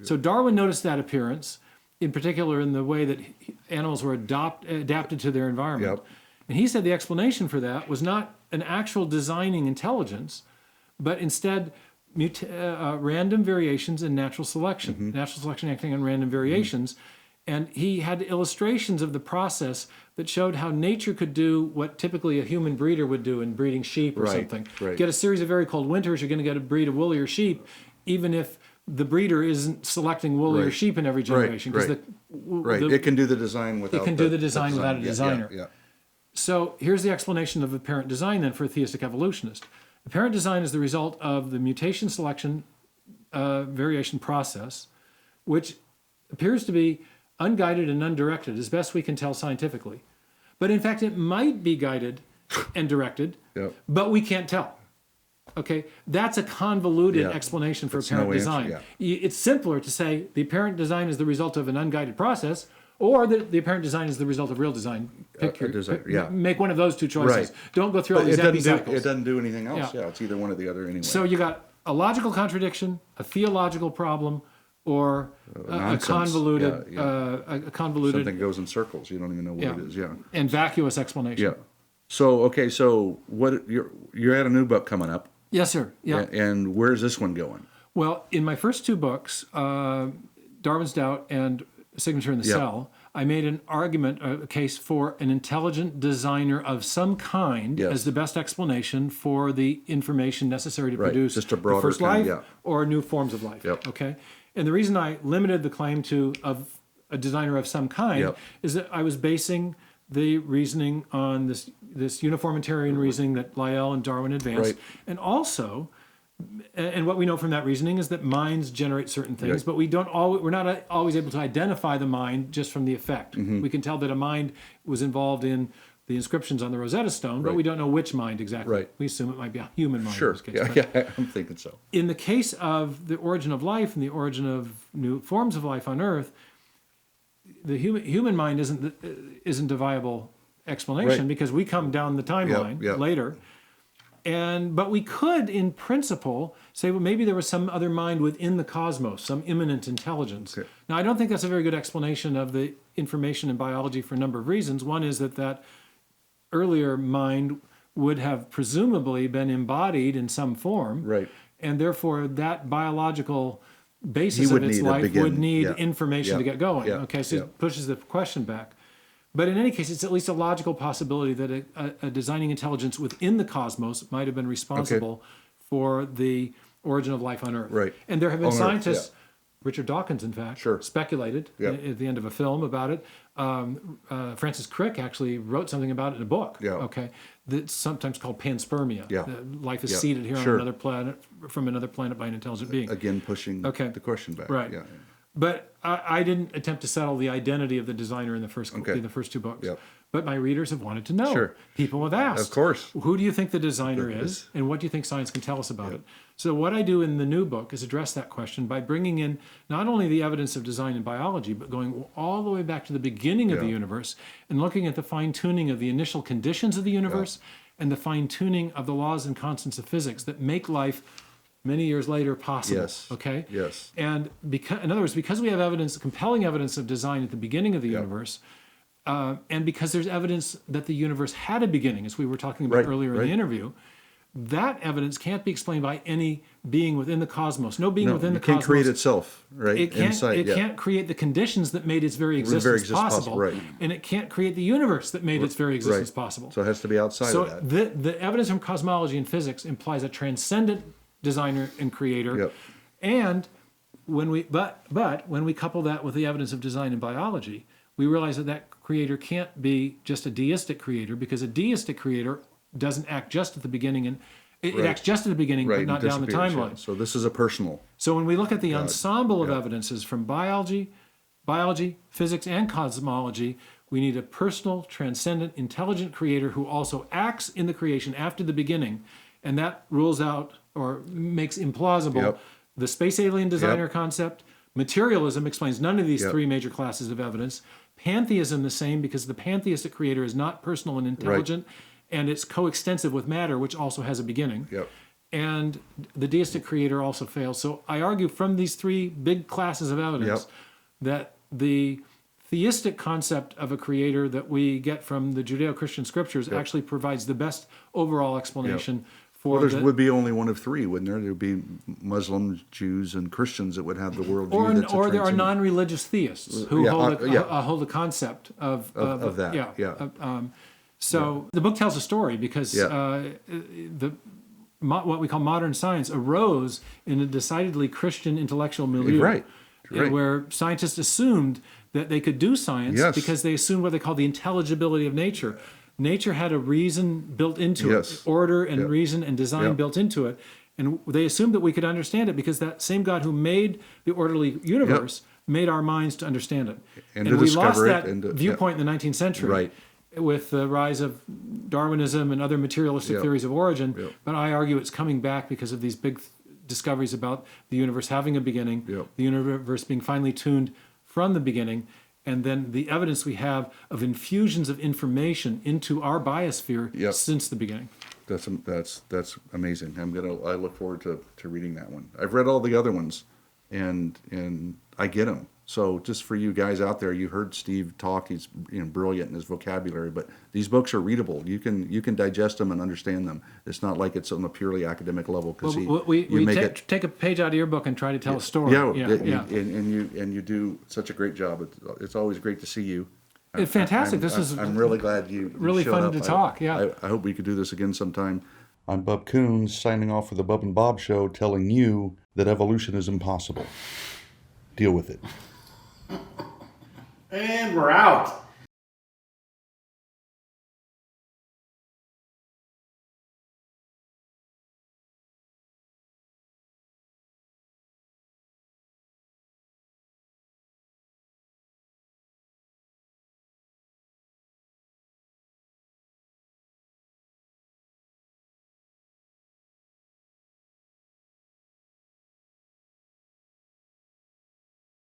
So Darwin noticed that appearance, in particular in the way that animals were adapted to their environment. Yep. And he said the explanation for that was not an actual designing intelligence, but instead random variations in natural selection, natural selection acting on random variations. And he had illustrations of the process that showed how nature could do what typically a human breeder would do in breeding sheep or something. Right. Get a series of very cold winters, you're going to get a breed of woollier sheep, even if the breeder isn't selecting woollier Right. sheep in every generation. 'cause Right. It can do the design without. It can do the design without a Yeah, designer. Yeah. So here's the explanation of apparent design then for a theistic evolutionist. Apparent design is the result of the mutation selection variation process, which appears to be unguided and undirected as best we can tell scientifically. But in fact, it might be guided and directed, Yep. but we can't tell. Okay, that's a convoluted Yeah. explanation for That's apparent no answer, design. yeah. It's simpler to say the apparent design is the result of an unguided process, or the apparent design is the result of real design. Make one of those two choices. Right. Don't go through all But these it epicycles. doesn't do anything else. Yeah. Yeah. It's either one or the other anyway. So you got a logical contradiction, a theological problem, or a nonsense. convoluted, Yeah, a convoluted Something goes in circles. You don't even know what it is. Yeah. and vacuous explanation. Yeah. So okay. So what you're at a new book coming up. Yes, sir. Yeah. And where's this one going? Well, in my first two books, Darwin's Doubt and Signature in the Cell, I made an argument, a case for an intelligent designer of some kind as the best explanation for the information necessary to produce Just a the broader first kind, life or new forms of life. Yep. Okay, and the reason I limited the claim to of a designer of some kind is that I was basing the reasoning on this uniformitarian reasoning that Lyell and Darwin advanced, and also. And what we know from that reasoning is that minds generate certain things, but we're not always able to identify the mind just from the effect. We can tell that a mind was involved in the inscriptions on the Rosetta Stone, but we don't know which mind exactly. We assume it might be a human mind in this case. Yeah, I'm thinking so. In the case of the origin of life and the origin of new forms of life on Earth, the human mind isn't a viable explanation because we come down the timeline later. But we could, in principle, say, well, maybe there was some other mind within the cosmos, some immanent intelligence. Now, I don't think that's a very good explanation of the information in biology for a number of reasons. One is that earlier mind would have presumably been embodied in some form, and therefore that biological basis of its life would need information to get going. Okay, so it pushes the question back. But in any case, it's at least a logical possibility that a designing intelligence within the cosmos might have been responsible for the origin of life on Earth. And there have been scientists, Richard Dawkins, in fact, speculated at the end of a film about it. Francis Crick actually wrote something about it in a book. That's sometimes called panspermia. Life is seeded here on another planet from another planet by an intelligent being. Again, pushing the question back. But I didn't attempt to settle the identity of the designer in the first two books. But my readers have wanted to know. People have asked. Of course. Who do you think the designer is, and what do you think science can tell us about it? So what I do in the new book is address that question by bringing in not only the evidence of design in biology, but going all the way back to the beginning of the universe and looking at the fine-tuning of the initial conditions of the universe and the fine-tuning of the laws and constants of physics that make life many years later possible. Okay? And in other words, because we have evidence, compelling evidence of design at the beginning of the universe, and because there's evidence that the universe had a beginning, as we were talking about earlier in the interview, that evidence can't be explained by any being within the cosmos. No being within the cosmos. It can't create itself, It can't create the conditions that made its very existence possible. And it can't create the universe that made its very existence possible. So it has to be outside of that. So the evidence from cosmology and physics implies a transcendent designer and creator. And when we couple that with the evidence of design in biology, we realize that creator can't be just a deistic creator, because a deistic creator doesn't act just at the beginning, and it acts just at the beginning, but not down the timeline. So this is a personal. So when we look at the ensemble of evidences from biology, physics, and cosmology, we need a personal, transcendent, intelligent creator who also acts in the creation after the beginning, and that rules out or makes implausible the space alien designer concept. Materialism explains none of these three major classes of evidence. Pantheism the same, because the pantheistic creator is not personal and intelligent, and it's coextensive with matter, which also has a beginning. And the deistic creator also fails. So I argue from these three big classes of evidence that the theistic concept of a creator that we get from the Judeo-Christian scriptures actually provides the best overall explanation for there would be only one of three, wouldn't there? There would be Muslims, Jews, and Christians that would have the worldview. Or there are non-religious theists who hold a concept of that. So the book tells a story because what we call modern science arose in a decidedly Christian intellectual milieu, where scientists assumed that they could do science because they assumed what they call the intelligibility of nature. Nature had a reason built into it, order and reason and design built into it. And they assumed that we could understand it because that same God who made the orderly universe made our minds to understand it. And we lost that viewpoint in the 19th century with the rise of Darwinism and other materialistic theories of origin. But I argue it's coming back because of these big discoveries about the universe having a beginning, the universe being finely tuned from the beginning, and then the evidence we have of infusions of information into our biosphere since the beginning. That's amazing. I look forward to reading that one. I've read all the other ones, and I get them. So just for you guys out there, you heard Steve talk. He's brilliant in his vocabulary, but these books are readable. You can digest them and understand them. It's not like it's on a purely academic level because we take a page out of your book and try to tell a story. And you do such a great job. It's always great to see you. It's fantastic. I'm really glad you really showed fun up. to talk. Yeah. I hope we could do this again sometime. I'm Bub Coons, signing off for the Bub and Bob Show, telling you that evolution is impossible. Deal with it. And we're out.